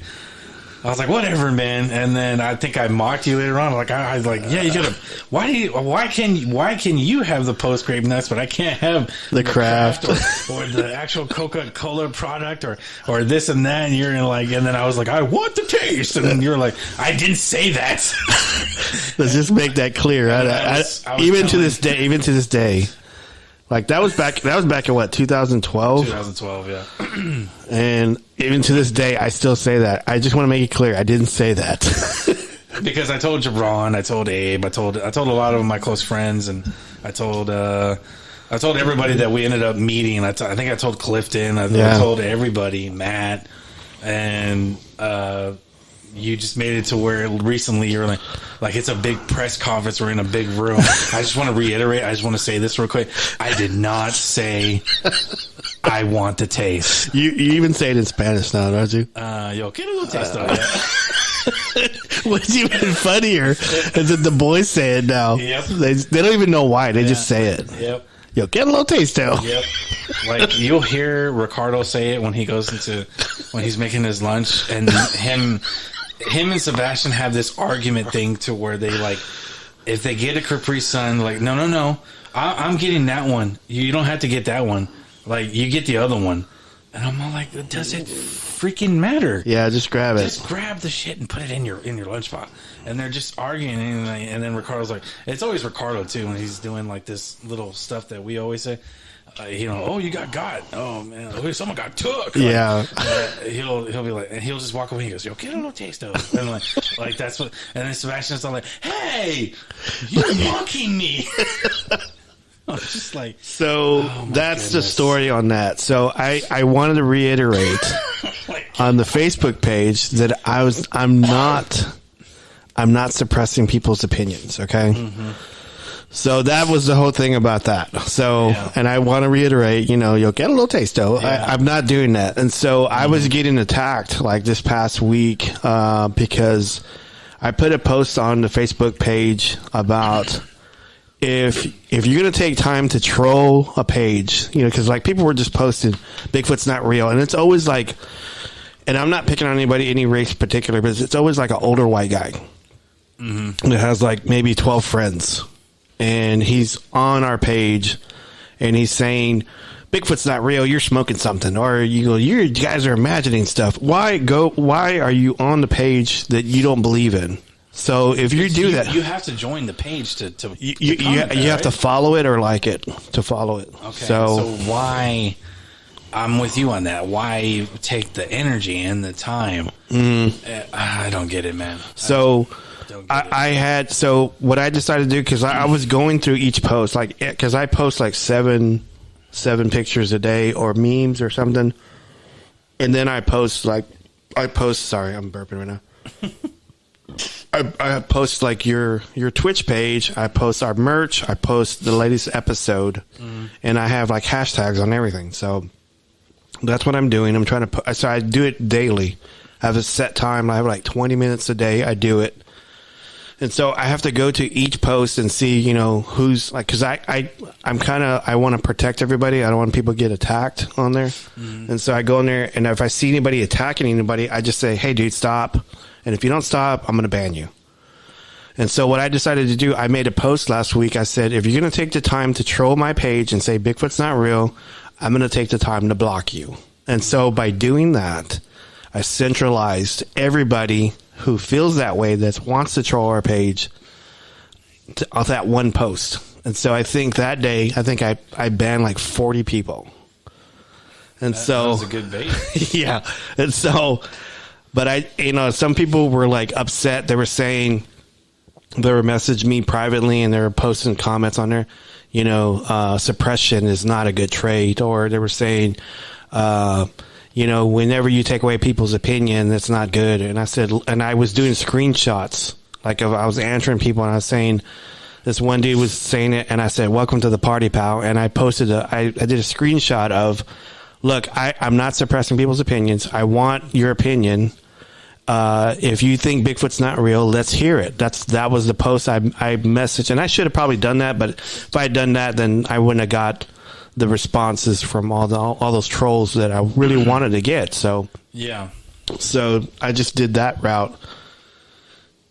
Speaker 2: I was like, whatever, man. And then I think I mocked you later on. Like I was like, yeah, you gotta. Why can you have the Post Grape Nuts, but I can't have
Speaker 3: the Kraft
Speaker 2: or the actual Coca-Cola product or this and that? And you're like, and then I was like, I want the taste, and then you're like, I didn't say that.
Speaker 3: Let's just make that clear. Even to this day. Like that was back in what, 2012?
Speaker 2: 2012, yeah.
Speaker 3: And even to this day, I still say that. I just want to make it clear, I didn't say that.
Speaker 2: Because I told Jabron, I told Abe, I told a lot of my close friends, and I told everybody that we ended up meeting. I think I told Clifton, I told everybody, Matt, and you just made it to where recently you're like it's a big press conference. We're in a big room. I just want to reiterate. I just want to say this real quick. I did not say I want the taste.
Speaker 3: You even say it in Spanish now, don't you?
Speaker 2: Yo, get a little taste of it.
Speaker 3: What's even funnier is that the boys say it now.
Speaker 2: Yep.
Speaker 3: They don't even know why. They just say it.
Speaker 2: Yep.
Speaker 3: Yo, get a little taste though.
Speaker 2: Yep. Like you'll hear Ricardo say it when he's making his lunch, and him and Sebastian have this argument thing to where they like, if they get a Capri Sun, like, no, I'm getting that one. You don't have to get that one. Like, you get the other one. And I'm all like, does it freaking matter?
Speaker 3: Yeah, just grab it.
Speaker 2: Just grab the shit and put it in your lunchbox. And they're just arguing, and then Ricardo's like, it's always Ricardo too when he's doing like this little stuff that we always say. Oh, you got. Oh man, someone got took.
Speaker 3: Yeah.
Speaker 2: He'll be like, and he'll just walk away. He goes, "Yo, get a little taste of it." And like that's what. And then Sebastian's all like, "Hey, you're mocking me." I was just like,
Speaker 3: so that's the story on that. So I wanted to reiterate on the Facebook page that I'm not suppressing people's opinions. Okay. Mm-hmm. So that was the whole thing about that. So, and I want to reiterate, you'll get a little taste though. Yeah. I'm not doing that. And so I was getting attacked like this past week, because I put a post on the Facebook page about if you're going to take time to troll a page, cause like people were just posting Bigfoot's not real. And it's always like, and I'm not picking on anybody, any race in particular, but it's always like an older white guy that has like maybe 12 friends. And he's on our page, and he's saying, "Bigfoot's not real. You're smoking something," or you guys are imagining stuff. Why are you on the page that you don't believe in? So if you do that,
Speaker 2: you have to join the page to
Speaker 3: you have to follow it or like it to follow it.
Speaker 2: Okay. So why? I'm with you on that. Why take the energy and the time? I don't get it, man.
Speaker 3: So. So what I decided to do, because I was going through each post, like, because I post like seven pictures a day or memes or something, and then I post sorry, I'm burping right now. I post like your Twitch page, I post our merch, I post the latest episode, and I have like hashtags on everything. So that's what I'm doing. I'm trying to so I do it daily. I have a set time. I have like 20 minutes a day. I do it. And so I have to go to each post and see, who's like, cause I want to protect everybody. I don't want people to get attacked on there. And so I go in there, and if I see anybody attacking anybody, I just say, "Hey dude, stop. And if you don't stop, I'm going to ban you." And so what I decided to do, I made a post last week. I said, if you're going to take the time to troll my page and say Bigfoot's not real, I'm going to take the time to block you. And so by doing that, I centralized everybody who feels that way, that wants to troll our page, of that one post. And so I think that day, I banned like 40 people. And
Speaker 2: that was a good bait.
Speaker 3: Yeah. And so, but some people were like upset. They were saying, they were messaging me privately and they were posting comments on there, suppression is not a good trait. Or they were saying, whenever you take away people's opinion, that's not good. And I said, and I was doing screenshots. Like I was answering people and I was saying, this one dude was saying it and I said, welcome to the party, pal. And I posted I did a screenshot of, look, I'm not suppressing people's opinions. I want your opinion. If you think Bigfoot's not real, let's hear it. That was the post I messaged. And I should have probably done that, but if I had done that, then I wouldn't have got the responses from all those trolls that I really wanted to get. So
Speaker 2: yeah.
Speaker 3: So I just did that route.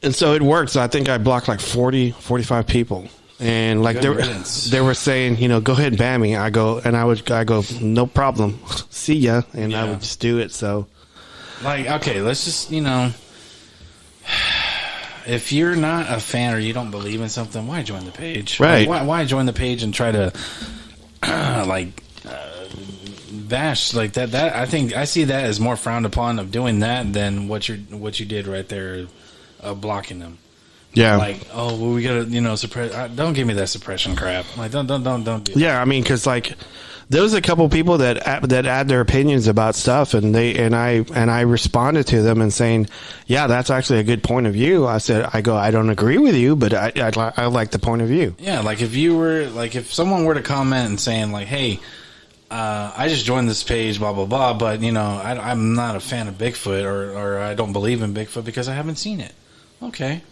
Speaker 3: And so it worked. So I think I blocked like 45 people. And like they were saying, go ahead and ban me. I go, no problem. See ya. And I would just do it. So
Speaker 2: like, okay, let's just, if you're not a fan or you don't believe in something, why join the page?
Speaker 3: Right.
Speaker 2: Like, why join the page and try to bash like that? That I think I see that as more frowned upon of doing that than what you did right there, blocking them.
Speaker 3: Yeah.
Speaker 2: Like, oh, well, we gotta, suppress. Don't give me that suppression crap. Like, don't do that.
Speaker 3: Yeah, I mean, because like there was a couple people that add their opinions about stuff, and I responded to them and saying, yeah, that's actually a good point of view. I don't agree with you, but I like the point of view.
Speaker 2: Yeah, like if someone were to comment and saying like, hey, I just joined this page, blah blah blah, but I'm not a fan of Bigfoot or I don't believe in Bigfoot because I haven't seen it. Okay.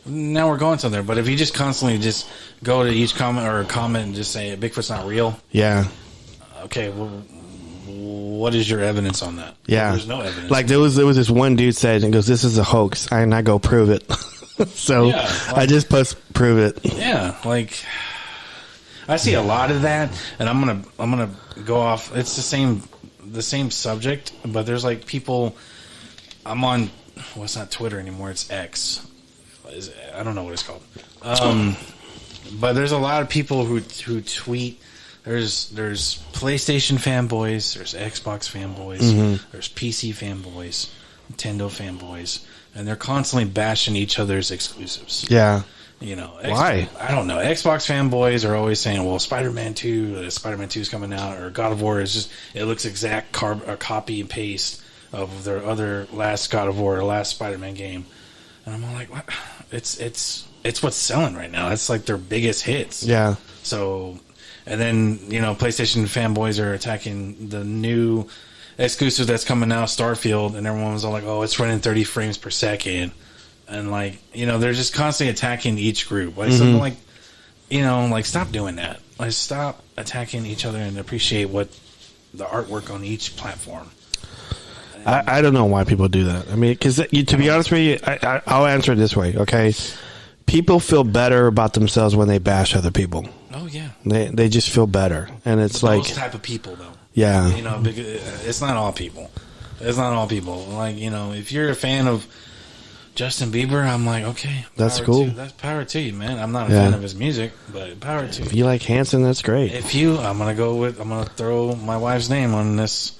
Speaker 2: Now we're going somewhere. But if you just constantly just go to each comment and just say Bigfoot's not real.
Speaker 3: Yeah.
Speaker 2: Okay. Well, what is your evidence on that?
Speaker 3: Yeah.
Speaker 2: There's no evidence.
Speaker 3: Like there was this one dude said and goes, "This is a hoax," and I go prove it. So yeah, like, I just prove it.
Speaker 2: Yeah. Like I see a lot of that, and I'm gonna go off. It's the same subject, but there's like people. I'm on. Well, it's not Twitter anymore. It's X. I don't know what it's called. But there's a lot of people who tweet. There's PlayStation fanboys. There's Xbox fanboys. Mm-hmm. There's PC fanboys. Nintendo fanboys. And they're constantly bashing each other's exclusives.
Speaker 3: Yeah.
Speaker 2: Why? I don't know. Xbox fanboys are always saying, well, Spider-Man 2 is coming out, or God of War is just, it looks exact copy and paste of their other last God of War or last Spider-Man game. And I'm all like, what? It's what's selling right now. It's like their biggest hits.
Speaker 3: Yeah.
Speaker 2: So, and then, PlayStation fanboys are attacking the new exclusive that's coming out, Starfield, and everyone was all like, oh, it's running 30 frames per second. And like, they're just constantly attacking each group. Like something like, like stop doing that. Like stop attacking each other and appreciate what the artwork on each platform.
Speaker 3: I don't know why people do that. I mean, because to be honest with you, I'll answer it this way, okay? People feel better about themselves when they bash other people.
Speaker 2: Oh, yeah.
Speaker 3: They just feel better. And it's
Speaker 2: those type of people, though.
Speaker 3: Yeah.
Speaker 2: It's not all people. It's not all people. Like, if you're a fan of Justin Bieber, I'm like, okay.
Speaker 3: That's cool.
Speaker 2: That's power to you, man. I'm not a fan of his music, but power to you.
Speaker 3: If you like Hanson, that's great.
Speaker 2: I'm going to throw my wife's name on this.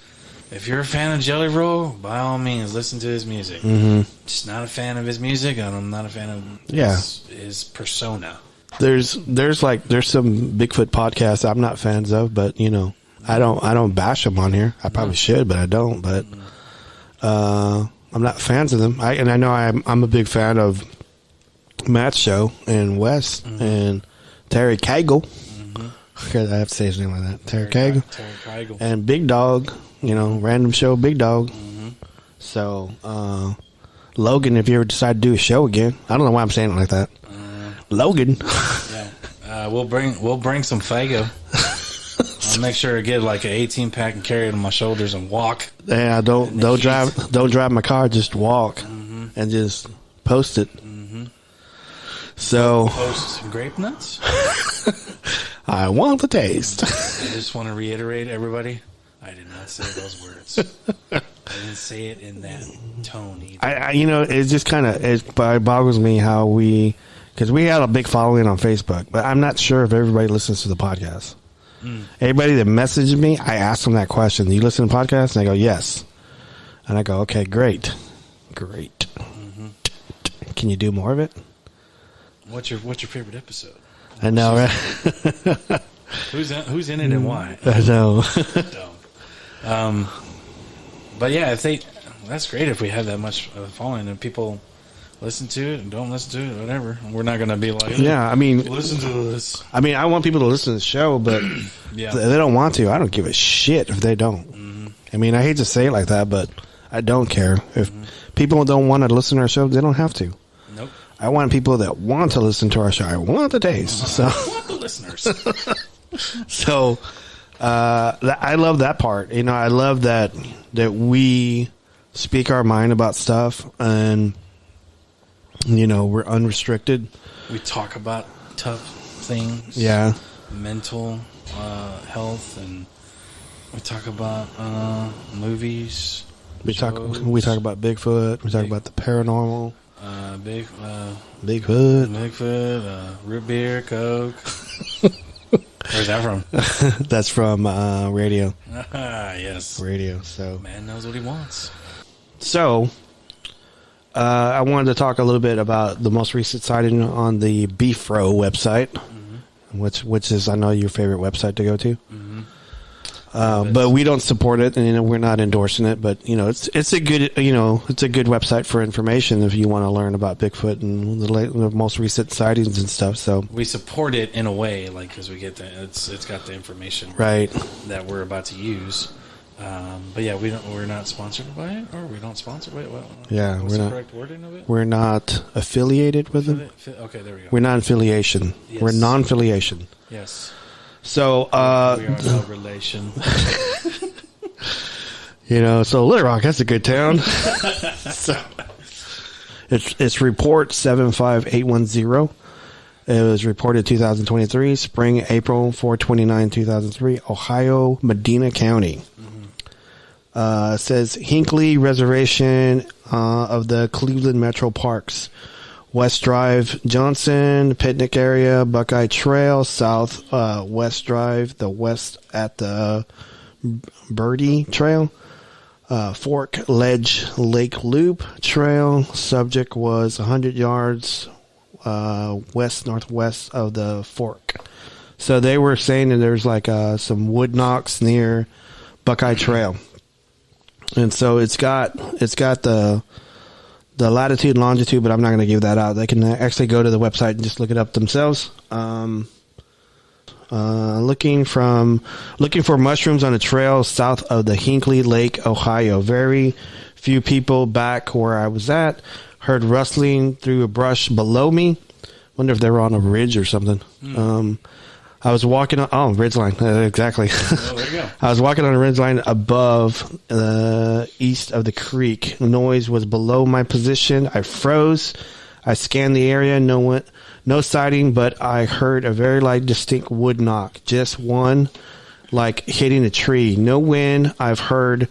Speaker 2: If you're a fan of Jelly Roll, by all means, listen to his music. Mm-hmm. Just not a fan of his music, and I'm not a fan of his persona.
Speaker 3: There's some Bigfoot podcasts I'm not fans of, but I don't bash them on here. I probably should, but I don't. But I'm not fans of them. I know I'm a big fan of Matt's show and Wes and Terry Cagle. I have to say his name like that. Terry Cagle and Big Dog. Random show, Big Dog. Mm-hmm. So, Logan, if you ever decide to do a show again, I don't know why I'm saying it like that. Logan.
Speaker 2: Yeah. We'll bring some Fago. I'll make sure to get like an 18-pack and carry it on my shoulders and walk.
Speaker 3: Yeah, don't drive my car, just walk and just post it. Mm-hmm. So
Speaker 2: post some grape nuts.
Speaker 3: I want the taste.
Speaker 2: I just want to reiterate, everybody. I did not say those words. I didn't say it in that tone either.
Speaker 3: It just kind of boggles me how we because we had a big following on Facebook, but I'm not sure if everybody listens to the podcast. Everybody that messaged me, I asked them that question. Do you listen to podcasts? And they go, yes. And I go, okay, great. Mm-hmm. Can you do more of it?
Speaker 2: What's your favorite episode?
Speaker 3: I know, right?
Speaker 2: Who's in it and why?
Speaker 3: I know.
Speaker 2: But yeah, that's great if we have that much of a following and people listen to it and don't listen to it, whatever. We're not going to be like,
Speaker 3: yeah, I mean,
Speaker 2: listen to this.
Speaker 3: I mean, I want people to listen to the show, but
Speaker 2: yeah.
Speaker 3: If they don't want to. I don't give a shit if they don't. Mm-hmm. I mean, I hate to say it like that, but I don't care. If people don't want to listen to our show, they don't have to.
Speaker 2: Nope.
Speaker 3: I want people that want to listen to our show. I want the taste. So.
Speaker 2: I want the listeners.
Speaker 3: So, I love that part. You know, I love that we speak our mind about stuff and, you know, we're unrestricted.
Speaker 2: We talk about tough things.
Speaker 3: Yeah.
Speaker 2: Mental health, and we talk about movies.
Speaker 3: We talk about Bigfoot. We talk about the paranormal.
Speaker 2: Bigfoot, root beer, Coke. Where's that from?
Speaker 3: That's from radio.
Speaker 2: Yes.
Speaker 3: Radio. So
Speaker 2: man knows what he wants.
Speaker 3: So, I wanted to talk a little bit about the most recent sighting on the Beefro website, which is, I know, your favorite website to go to. But we don't support it, and, you know, we're not endorsing it. But, you know, it's a good, you know, it's a good website for information if you want to learn about Bigfoot and the most recent sightings and stuff. So
Speaker 2: we support it in a way, like, because we get it's got the information
Speaker 3: right
Speaker 2: that we're about to use. But yeah, we're not sponsored by it, or we don't sponsor. Wait, what?
Speaker 3: Yeah,
Speaker 2: what's the correct wording of it?
Speaker 3: We're not affiliated with them.
Speaker 2: Okay, there we go.
Speaker 3: We're not affiliation.
Speaker 2: Yes.
Speaker 3: We're non-affiliation.
Speaker 2: Yes.
Speaker 3: So,
Speaker 2: we are no relation.
Speaker 3: You know, so Little Rock, that's a good town. So, it's report 75810. It was reported 2023, spring, April 4/29, 2003, Ohio, Medina County. It says Hinckley Reservation of the Cleveland Metro Parks. West Drive, Johnson, picnic area, Buckeye Trail, South West Drive, the west at the Birdie Trail, Fork Ledge Lake Loop Trail. Subject was 100 yards west-northwest of the Fork. So they were saying that there's like some wood knocks near Buckeye Trail. And so it's got the latitude and longitude, but I'm not going to give that out. They can actually go to the website and just look it up themselves. Looking for mushrooms on a trail south of the Hinckley Lake, Ohio. Very few people back where I was at. Heard rustling through a brush below me. Wonder if they were on a ridge or something. I was walking on ridgeline, exactly.
Speaker 2: Oh, there you go.
Speaker 3: I was walking on a ridgeline above east of the creek. Noise was below my position. I froze. I scanned the area. No sighting, but I heard a very light, distinct wood knock. Just one, like hitting a tree. No wind. I've heard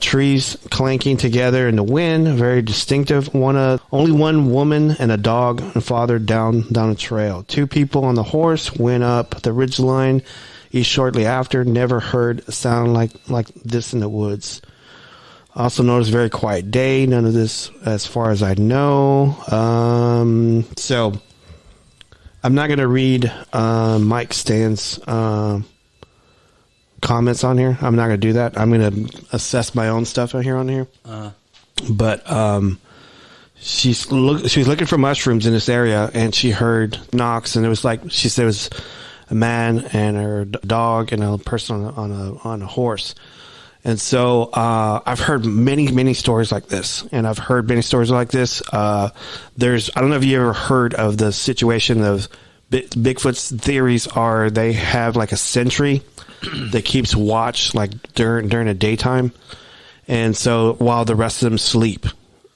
Speaker 3: trees clanking together in the wind. Very distinctive. Only one woman and a dog and father down a trail. Two people on the horse went up the ridgeline east shortly after. Never heard a sound like this in the woods. Also noticed very quiet day. None of this as far as I know. So I'm not going to read Mike Stan's comments on here. I'm not going to do that. I'm going to assess my own stuff on here. But she's looking for mushrooms in this area, and she heard knocks, and it was like she said it was a man and her dog and a person on a horse. And so I've heard many stories like this, and I've heard many stories like this. I don't know if you ever heard of the situation of Bigfoot's theories are they have like a sentry that keeps watch like during the daytime, and so while the rest of them sleep,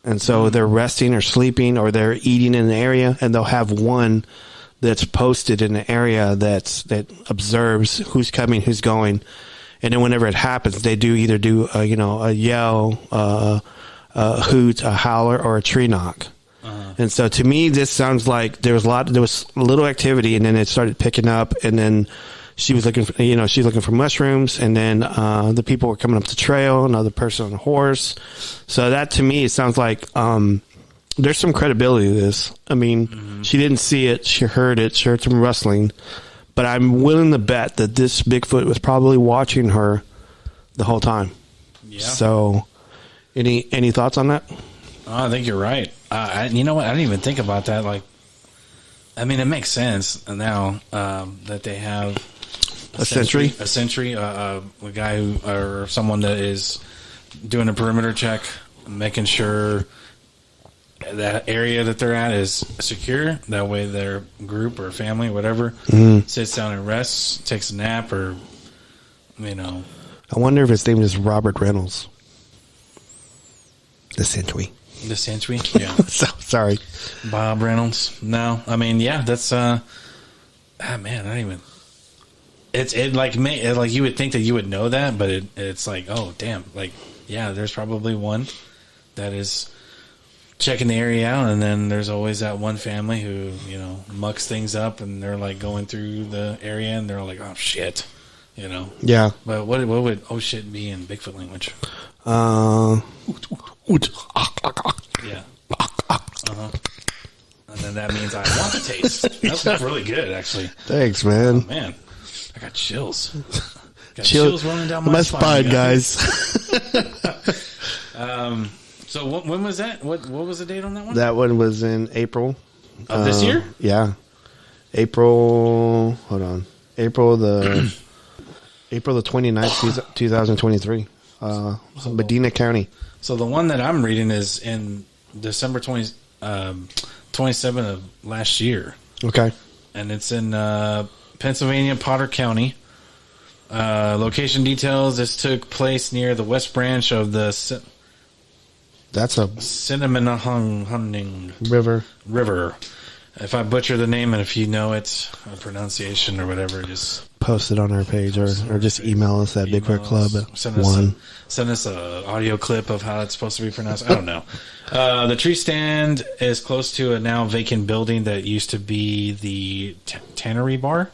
Speaker 3: and so they're resting or sleeping or they're eating in the area, and they'll have one that's posted in the area that observes who's coming, who's going. And then whenever it happens, they either do a yell, a hoot, a howler, or a tree knock. And so to me, this sounds like there was a little activity, and then it started picking up, and then she was looking for mushrooms, and then the people were coming up the trail, another person on a horse. So that to me, it sounds like there's some credibility to this. I mean, she didn't see it, she heard some rustling, but I'm willing to bet that this Bigfoot was probably watching her the whole time. Yeah. So, any thoughts on that?
Speaker 2: I think you're right. You know what? I didn't even think about that. Like, I mean, it makes sense now that they have a sentry, a guy or someone that is doing a perimeter check, making sure that area that they're at is secure. That way, their group or family, or whatever, sits down and rests, takes a nap, or
Speaker 3: I wonder if his name is Robert Reynolds. The Sentry.
Speaker 2: The Sentry? Yeah.
Speaker 3: Sorry.
Speaker 2: Bob Reynolds. No. I mean, yeah, that's, man, I don't even, it's like you would think that you would know that, but it's like, oh, damn. Like, yeah, there's probably one that is checking the area out, and then there's always that one family who, mucks things up, and they're like going through the area, and they're like, oh, shit.
Speaker 3: Yeah.
Speaker 2: But what would oh shit be in Bigfoot language?
Speaker 3: Yeah.
Speaker 2: And then that means I want to taste. That's really good, actually.
Speaker 3: Thanks, man.
Speaker 2: Oh, man, I got chills. Chills running down my
Speaker 3: spine, guys.
Speaker 2: So when was that? What was the date on that one?
Speaker 3: That one was in April
Speaker 2: of this year.
Speaker 3: Yeah, April. Hold on, April the 29th, 2023. Medina County.
Speaker 2: So the one that I'm reading is in December 27th of last year.
Speaker 3: Okay.
Speaker 2: And it's in Pennsylvania, Potter County. Location details: this took place near the west branch of the Cinnamon River. If I butcher the name, and if you know it, a pronunciation or whatever, just
Speaker 3: post it on our page, or just email us at Bigfoot Club
Speaker 2: Send us an audio clip of how it's supposed to be pronounced. I don't know. The tree stand is close to a now vacant building that used to be the Tannery Bar.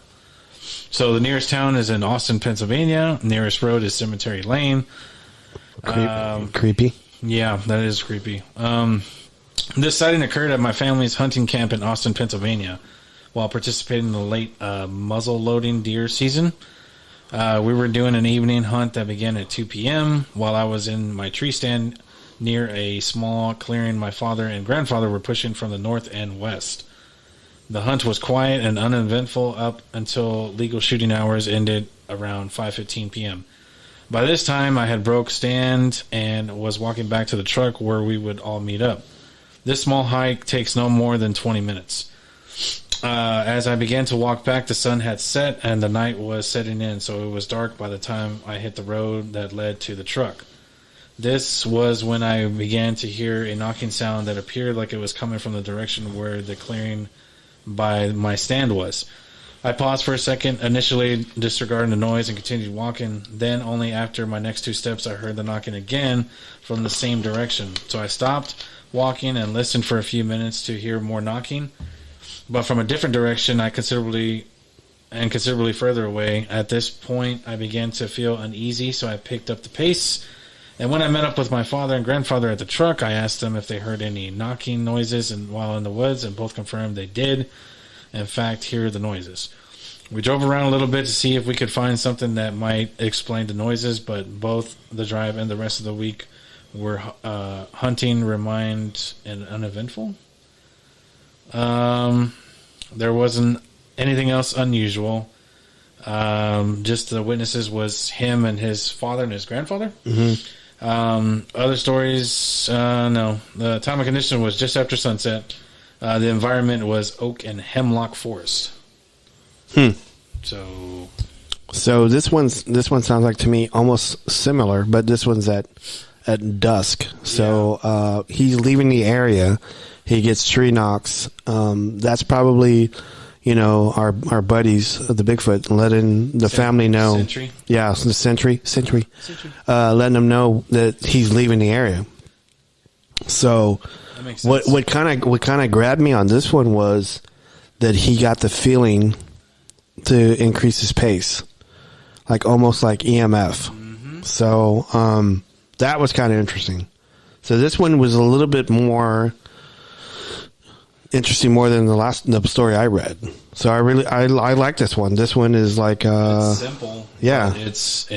Speaker 2: So the nearest town is in Austin, Pennsylvania. Nearest road is Cemetery Lane.
Speaker 3: Creepy.
Speaker 2: Yeah, that is creepy. This sighting occurred at my family's hunting camp in Austin, Pennsylvania, while participating in the late muzzle-loading deer season. We were doing an evening hunt that began at 2 p.m. while I was in my tree stand near a small clearing my father and grandfather were pushing from the north and west. The hunt was quiet and uneventful up until legal shooting hours ended around 5:15 p.m. By this time, I had broke stand and was walking back to the truck where we would all meet up. This small hike takes no more than 20 minutes. As I began to walk back, the sun had set and the night was setting in, so it was dark by the time I hit the road that led to the truck. This was when I began to hear a knocking sound that appeared like it was coming from the direction where the clearing by my stand was. I paused for a second, initially disregarding the noise, and continued walking. Then, only after my next two steps, I heard the knocking again from the same direction. So I stopped walking and listened for a few minutes to hear more knocking, but from a different direction, considerably further away. At this point, I began to feel uneasy, so I picked up the pace. And when I met up with my father and grandfather at the truck, I asked them if they heard any knocking noises while in the woods, and both confirmed they did, in fact, hear the noises. We drove around a little bit to see if we could find something that might explain the noises, but both the drive and the rest of the week were hunting, remained, and uneventful. There wasn't anything else unusual. Just the witnesses was him and his father and his grandfather. Mm-hmm. Other stories, no. The time of condition was just after sunset. The environment was oak and hemlock forest. So this one sounds like to me almost similar, but this one's at dusk. So he's leaving the area. He gets tree knocks. That's probably, our buddies of the Bigfoot letting the family know. Sentry?
Speaker 3: Yeah, the sentry. Letting them know that he's leaving the area. So
Speaker 2: That makes sense.
Speaker 3: What kind of grabbed me on this one was that he got the feeling to increase his pace, like almost like EMF. Mm-hmm. So that was kind of interesting. So this one was a little bit more interesting, more than the story I read. So I like this one. This one is like
Speaker 2: it's simple.
Speaker 3: Yeah,
Speaker 2: it's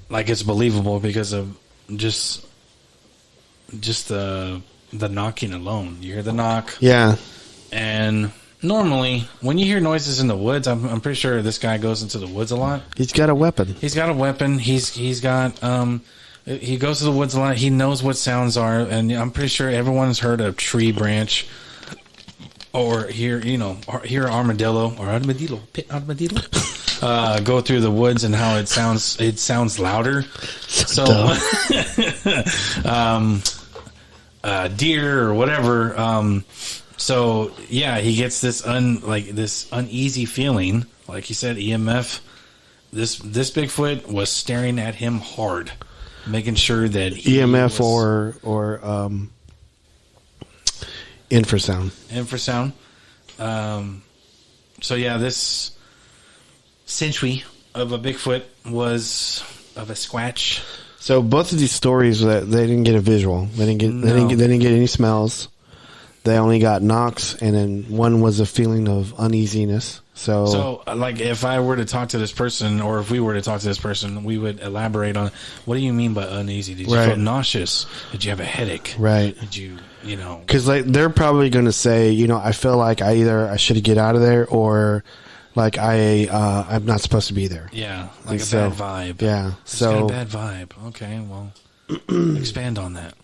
Speaker 2: like it's believable because of just the knocking alone. You hear the knock,
Speaker 3: yeah,
Speaker 2: and normally when you hear noises in the woods, I'm pretty sure this guy goes into the woods a lot.
Speaker 3: He's got a weapon.
Speaker 2: He's got he goes to the woods a lot. He knows what sounds are, and I'm pretty sure everyone's heard a tree branch or hear armadillo pit armadillo go through the woods and how it sounds louder. So deer or whatever. So yeah, he gets this uneasy feeling, like you said, EMF. This Bigfoot was staring at him hard, making sure that
Speaker 3: EMF or infrasound.
Speaker 2: So yeah, this century of a Bigfoot was of a Squatch.
Speaker 3: So both of these stories, that they didn't get a visual. They didn't get any smells. They only got knocks, and then one was a feeling of uneasiness. So
Speaker 2: like, if I were to talk to this person, or if we were to talk to this person, we would elaborate on, what do you mean by uneasy? Did you feel nauseous? Did you have a headache?
Speaker 3: Right.
Speaker 2: Did you
Speaker 3: Because they're probably going to say, I feel like I should get out of there, or like I'm not supposed to be there.
Speaker 2: Yeah, like a bad vibe.
Speaker 3: Yeah,
Speaker 2: it's got a bad vibe. Okay, well, expand on that.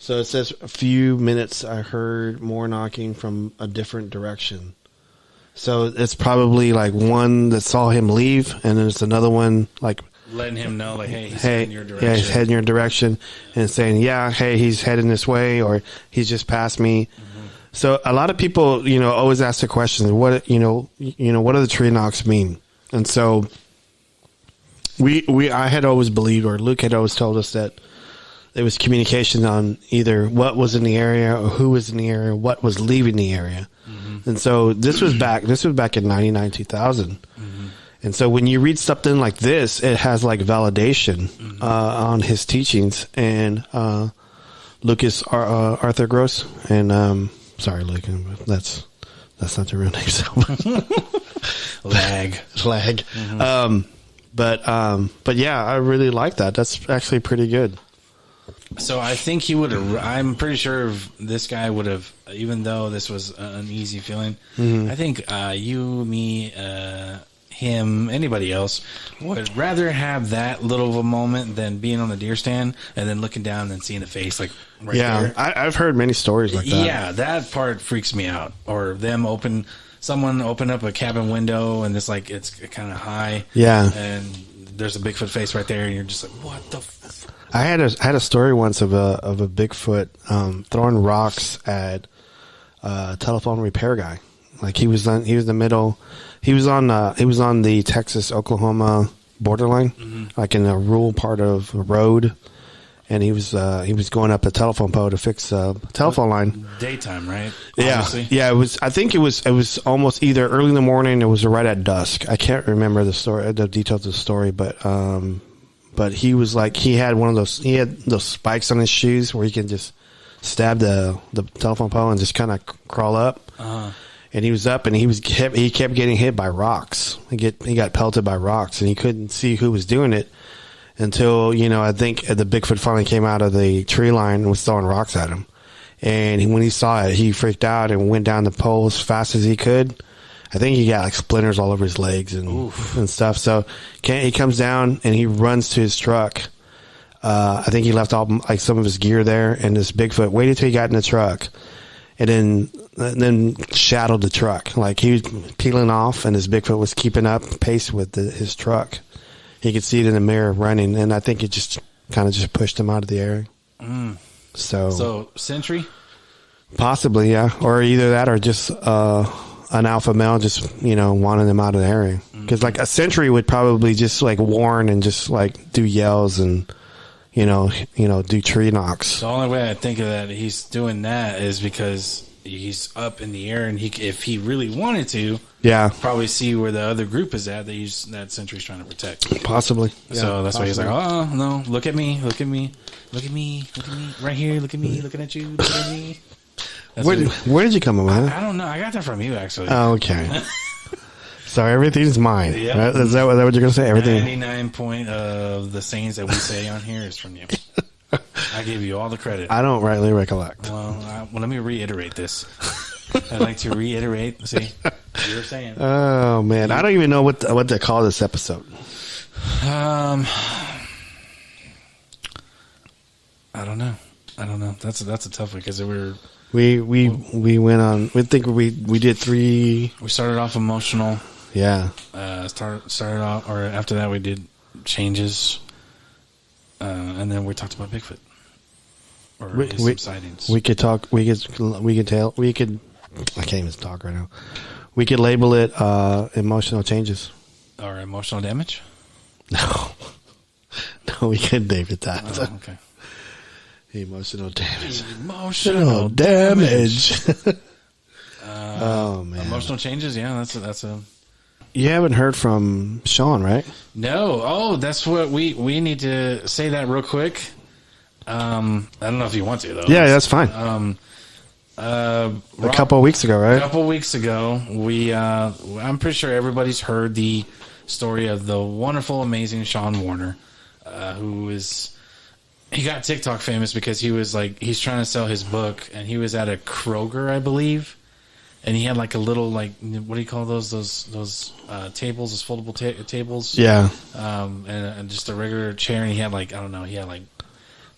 Speaker 3: So it says, a few minutes I heard more knocking from a different direction. So it's probably like one that saw him leave, and then it's another one like
Speaker 2: letting him know, like, hey, he's heading your direction.
Speaker 3: Yeah, he's heading your direction, and saying, yeah, hey, he's heading this way, or he's just past me. Mm-hmm. So a lot of people, always ask the question, what do the tree knocks mean? And so I had always believed, or Luke had always told us, that there was communication on either what was in the area or who was in the area, what was leaving the area. Mm-hmm. And so this was back in 99, 2000. Mm-hmm. And so when you read something like this, it has like validation on his teachings. And Lucas Arthur Gross, and sorry, Luke, that's not the real name. So.
Speaker 2: Lag.
Speaker 3: Mm-hmm. But yeah, I really like that. That's actually pretty good.
Speaker 2: So I think he would have. I'm pretty sure this guy would have, even though this was an uneasy feeling. Mm-hmm. I think you, me, him, anybody else would rather have that little of a moment than being on the deer stand and then looking down and seeing the face like right there.
Speaker 3: I've heard many stories like that.
Speaker 2: Yeah, that part freaks me out. Or someone open up a cabin window and it's kind of high.
Speaker 3: Yeah,
Speaker 2: and there's a Bigfoot face right there, and you're just like, what the.
Speaker 3: I had a story once of a Bigfoot throwing rocks at a telephone repair guy. Like he was on the Texas-Oklahoma borderline, like in a rural part of a road, and he was going up a telephone pole to fix a telephone line.
Speaker 2: Daytime, right?
Speaker 3: Obviously. Yeah. It was. I think it was almost either early in the morning. It was right at dusk. I can't remember the details of the story, but he was like, he had those spikes on his shoes where he can just stab the telephone pole and just kind of crawl up. Uh-huh. And he was up, and he kept getting hit by rocks. He got pelted by rocks, and he couldn't see who was doing it until, I think the Bigfoot finally came out of the tree line and was throwing rocks at him. And when he saw it, he freaked out and went down the pole as fast as he could. I think he got like splinters all over his legs and stuff. So he comes down and he runs to his truck. I think he left all like some of his gear there, and this Bigfoot waited till he got in the truck, and then shadowed the truck. Like he was peeling off, and his Bigfoot was keeping up pace with his truck. He could see it in the mirror running, and I think it just kind of just pushed him out of the area. Mm. So
Speaker 2: Sentry?
Speaker 3: Possibly, yeah. Or either that or just an alpha male just, wanting them out of the area. Because, like, a Sentry would probably just, like, warn and just, like, do yells and, do tree knocks.
Speaker 2: The only way I think of that he's doing that is because he's up in the air, and if he really wanted to, probably see where the other group is at that Sentry's trying to protect.
Speaker 3: Possibly.
Speaker 2: So that's why he's like, oh no, look at me, right here, look at me, looking at you, look at me.
Speaker 3: Where did you come up with that?
Speaker 2: I don't know. I got that from you, actually.
Speaker 3: Oh, okay. So everything's mine.
Speaker 2: Yep.
Speaker 3: Right? Is that what you're going to say? Everything.
Speaker 2: 99% of the sayings that we say on here is from you. I give you all the credit.
Speaker 3: I don't rightly recollect.
Speaker 2: Well, let me reiterate this. I'd like to reiterate. See, you were saying.
Speaker 3: Oh man, I don't even know what to call this episode.
Speaker 2: I don't know. That's a tough one because
Speaker 3: we went on. We think we did 3.
Speaker 2: We started off emotional.
Speaker 3: Yeah.
Speaker 2: Started off, or after that we did changes, and then we talked about Bigfoot or some sightings.
Speaker 3: We could talk. We could tell. We could. I can't even talk right now. We could label it emotional changes
Speaker 2: or emotional damage.
Speaker 3: No, we could name it that.
Speaker 2: Oh, okay.
Speaker 3: Emotional damage.
Speaker 2: Emotional damage.
Speaker 3: Oh man.
Speaker 2: Emotional changes. Yeah, that's a.
Speaker 3: You haven't heard from Sean, right?
Speaker 2: No. Oh, that's what we need to say that real quick. I don't know if you want to though.
Speaker 3: Yeah, that's fine.
Speaker 2: A
Speaker 3: couple of weeks ago, right?
Speaker 2: A couple of weeks ago, I'm pretty sure everybody's heard the story of the wonderful, amazing Sean Warner, he got TikTok famous because he's trying to sell his book, and he was at a Kroger, I believe, and he had like a little, like, what do you call those tables, those foldable tables?
Speaker 3: Yeah.
Speaker 2: And just a regular chair, and he had like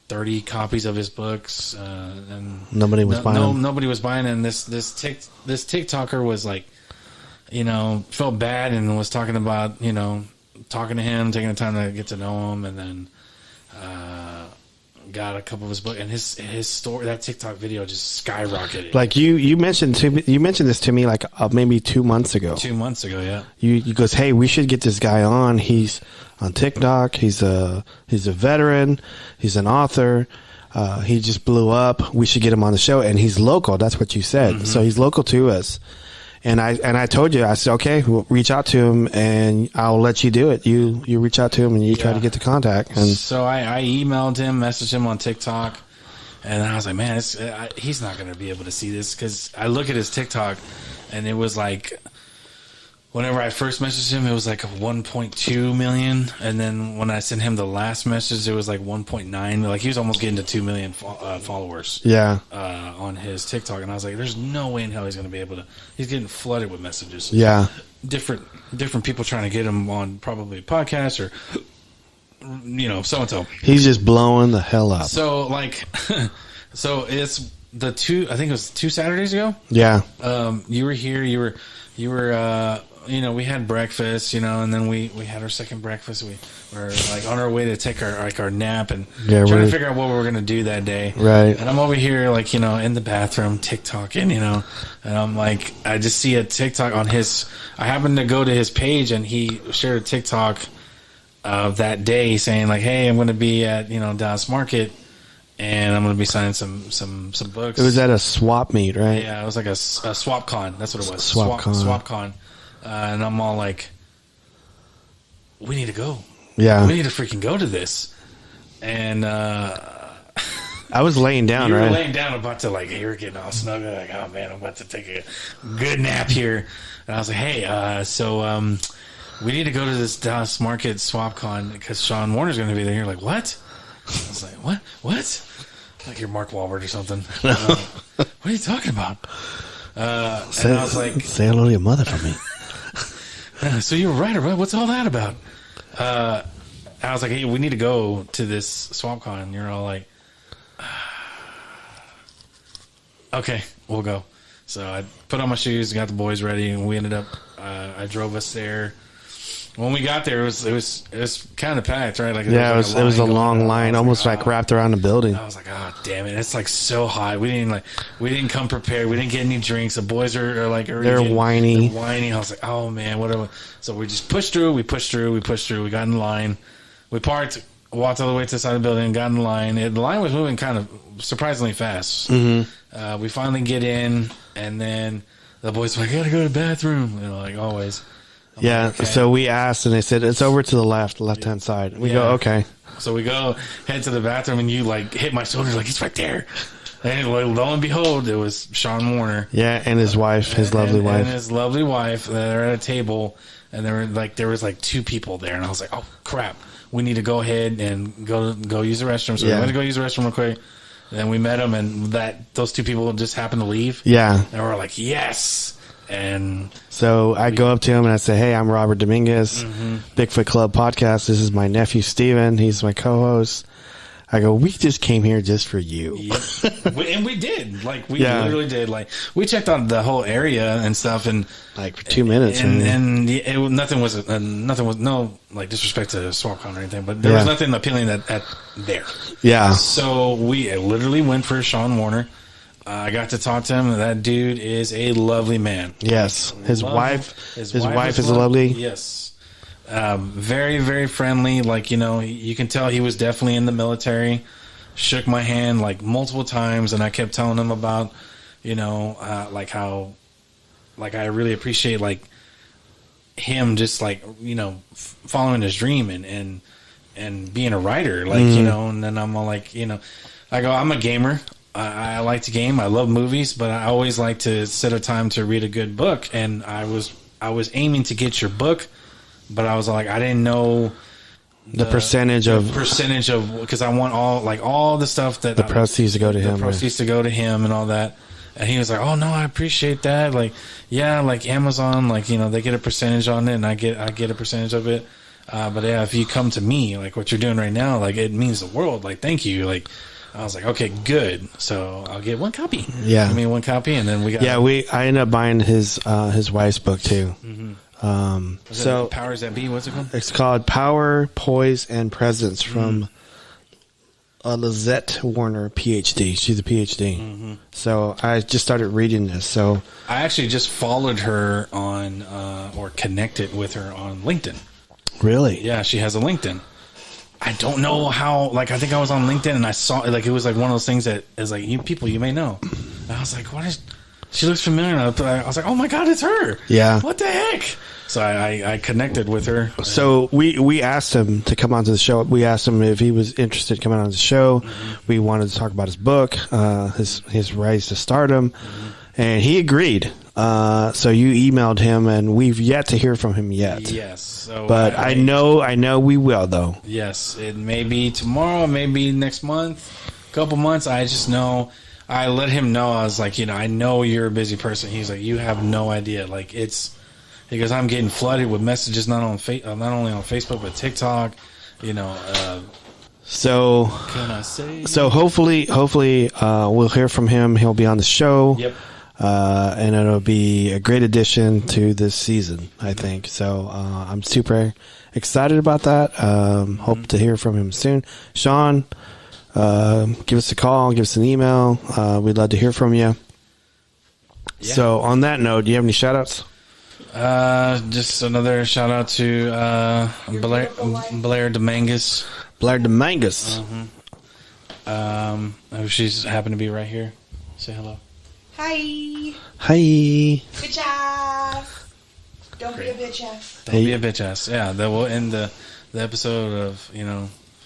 Speaker 2: 30 copies of his books, and
Speaker 3: nobody was buying them.
Speaker 2: Nobody was buying it. And this TikToker was like, felt bad and was talking about, talking to him, taking the time to get to know him, and then got a couple of his books, and his story, that TikTok video just skyrocketed.
Speaker 3: Like you mentioned this to me like maybe 2 months ago.
Speaker 2: 2 months ago, yeah.
Speaker 3: You goes, hey, we should get this guy on. He's on TikTok. He's a veteran. He's an author. He just blew up. We should get him on the show, and he's local. That's what you said. Mm-hmm. So he's local to us. And I told you, I said, okay, we'll reach out to him, and I'll let you do it. You reach out to him, and you try to get the contact. And
Speaker 2: so I emailed him, messaged him on TikTok, and I was like, man, he's not going to be able to see this, because I look at his TikTok, and it was like, whenever I first messaged him, it was like 1.2 million, and then when I sent him the last message, it was like 1.9. Like, he was almost getting to 2 million followers.
Speaker 3: Yeah.
Speaker 2: On his TikTok, and I was like, "There's no way in hell he's going to be able to." He's getting flooded with messages.
Speaker 3: Yeah.
Speaker 2: Different people trying to get him on probably a podcast or so and so.
Speaker 3: He's just blowing the hell up.
Speaker 2: So so it's the two. I think it was 2 Saturdays ago.
Speaker 3: Yeah.
Speaker 2: You were here. You were. We had breakfast, and then we had our second breakfast. We were like on our way to take our nap and trying to figure out what we were going to do that day.
Speaker 3: Right.
Speaker 2: And I'm over here like, in the bathroom TikToking, and I'm like, I just see a TikTok on I happened to go to his page, and he shared a TikTok of that day saying like, hey, I'm going to be at, Dallas Market, and I'm going to be signing some books.
Speaker 3: It was at a swap meet, right?
Speaker 2: Yeah, it was like a swap con. That's what it was.
Speaker 3: Swap
Speaker 2: con. And I'm all like, we need to go.
Speaker 3: Yeah.
Speaker 2: We need to freaking go to this. And
Speaker 3: I was laying down,
Speaker 2: you
Speaker 3: right?
Speaker 2: You were laying down about to, like, you were getting all snug. Like, oh, man, I'm about to take a good nap here. And I was like, hey, so we need to go to this Dallas Market Swap Con because Sean Warner's going to be there. You're like, what? I was like, what? Like you're Mark Wahlberg or something. What are you talking about? And I was like,
Speaker 3: say hello to your mother for me.
Speaker 2: So you were right, about what's all that about? I was like, hey, we need to go to this swamp con. And you're all like, okay, we'll go. So I put on my shoes, got the boys ready, and we ended up. I drove us there. When we got there, it was kind of packed, right? Like
Speaker 3: it was a long line, almost like wrapped around the building.
Speaker 2: I was like, oh damn it, it's like so hot. We didn't come prepared. We didn't get any drinks. The boys are like
Speaker 3: they're whiny.
Speaker 2: I was like, oh man, whatever. So we just pushed through. We got in line. We parked walked all the way to the side of the building, got in the line. The line was moving kind of surprisingly fast. We finally get in, and then the boys were like, I gotta go to the bathroom, like always. I'm like, okay.
Speaker 3: So we asked, and they said, it's over to the left-hand side. We go, okay.
Speaker 2: So we go, head to the bathroom, and you, like, hit my shoulder, like, he's right there. And lo and behold, it was Sean Warner.
Speaker 3: Yeah, and his wife, his lovely wife.
Speaker 2: And his lovely wife. They're at a table, and there was two people there, and I was like, oh, crap. We need to go ahead and go use the restroom. So we went to go use the restroom real quick. Then we met them, and those two people just happened to leave.
Speaker 3: Yeah.
Speaker 2: And we're like, yes. And
Speaker 3: so I go up to him and I say, hey, I'm Robert Dominguez, Bigfoot Club podcast. This is my nephew, Steven. He's my co-host. I go, we just came here just for you.
Speaker 2: Yep. And we did. Like, we literally did. Like, we checked out the whole area and stuff. And
Speaker 3: like, for 2 minutes.
Speaker 2: And nothing was, no, like, disrespect to SwapCon or anything, but there was nothing appealing at there.
Speaker 3: Yeah.
Speaker 2: So we literally went for Sean Warner. I got to talk to him. That dude is a lovely man.
Speaker 3: Yes. His wife is lovely.
Speaker 2: Yes. Very, very friendly. Like, you can tell he was definitely in the military. Shook my hand like multiple times, and I kept telling him about, like how, like, I really appreciate like him just like, following his dream and being a writer, like, and then I'm all like, I go, I'm a gamer. I like to game. I love movies, but I always like to set a time to read a good book. And I was aiming to get your book, but I was like, I didn't know
Speaker 3: the percentage of
Speaker 2: because I want all the stuff that
Speaker 3: the proceeds to go to him.
Speaker 2: The proceeds to go to him and all that. And he was like, oh no, I appreciate that. Like, yeah, like Amazon, like, they get a percentage on it, and I get a percentage of it. But yeah, if you come to me, like what you're doing right now, like it means the world. Like, thank you. Like, I was like, okay, good. So I'll get one copy.
Speaker 3: Yeah.
Speaker 2: Give me one copy, and then we got...
Speaker 3: Yeah, I ended up buying his wife's book, too.
Speaker 2: So Powers That Be, what's it called?
Speaker 3: It's called Power, Poise, and Presence from Lizette Warner, PhD. She's a PhD. So I just started reading this. So
Speaker 2: I actually just followed her on, or connected with her on LinkedIn.
Speaker 3: Really?
Speaker 2: Yeah, she has a LinkedIn. I don't know how, like, I think I was on LinkedIn and I saw, like, it was like one of those things that is like, you may know. And I was like, she looks familiar. And I was like, oh my God, it's her.
Speaker 3: Yeah.
Speaker 2: What the heck? So I connected with her.
Speaker 3: So we asked him to come onto the show. We asked him if he was interested in coming on the show. We wanted to talk about his book, his rise to stardom. And he agreed. So you emailed him, and we've yet to hear from him yet.
Speaker 2: Yes. So
Speaker 3: but I know we will, though.
Speaker 2: Yes. It may be tomorrow, maybe next month, couple months. I just know. I let him know. I was like, I know you're a busy person. He's like, you have no idea. Like, it's because I'm getting flooded with messages not only on Facebook but TikTok.
Speaker 3: So
Speaker 2: can I say?
Speaker 3: So hopefully, we'll hear from him. He'll be on the show.
Speaker 2: Yep.
Speaker 3: And it'll be a great addition to this season, I think. So I'm super excited about that. Hope to hear from him soon. Sean, give us a call, give us an email. We'd love to hear from you. Yeah. So on that note, do you have any shout outs?
Speaker 2: Just another shout out to Blair Dominguez.
Speaker 3: Blair Dominguez.
Speaker 2: She's happened to be right here. Say hello.
Speaker 4: Hi.
Speaker 3: Hi.
Speaker 4: Bitch ass. Don't be a bitch ass.
Speaker 2: Don't be a bitch ass. Yeah, that will end the episode of,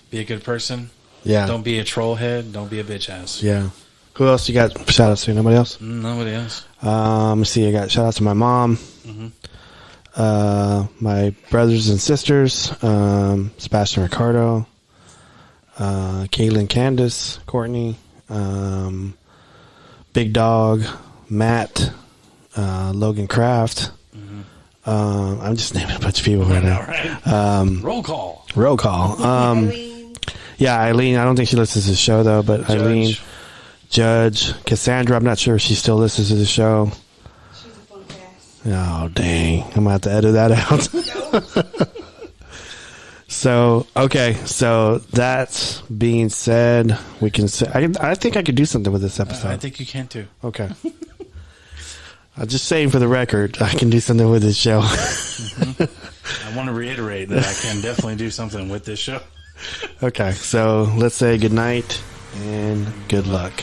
Speaker 2: be a good person.
Speaker 3: Yeah.
Speaker 2: Don't be a troll head. Don't be a bitch ass.
Speaker 3: Yeah. Who else you got shout outs to? Nobody else?
Speaker 2: Nobody else.
Speaker 3: Let me see. I got shout outs to my mom. My brothers and sisters, Sebastian Ricardo, Caitlin Candace, Courtney, Big Dog, Matt, Logan Kraft. I'm just naming a bunch of people right now.
Speaker 2: Right. Roll call.
Speaker 4: Eileen.
Speaker 3: Yeah, Eileen. I don't think she listens to the show, though, but Eileen, Judge, Cassandra. I'm not sure if she still listens to the show.
Speaker 4: She's a fun cast.
Speaker 3: Oh, dang. I'm going to have to edit that out. So, okay. So, that being said, we can say, I think I could do something with this episode.
Speaker 2: I think you can, too.
Speaker 3: Okay. I'm just saying for the record, I can do something with this show.
Speaker 2: I want to reiterate that I can definitely do something with this show.
Speaker 3: Okay, so let's say good night and good luck.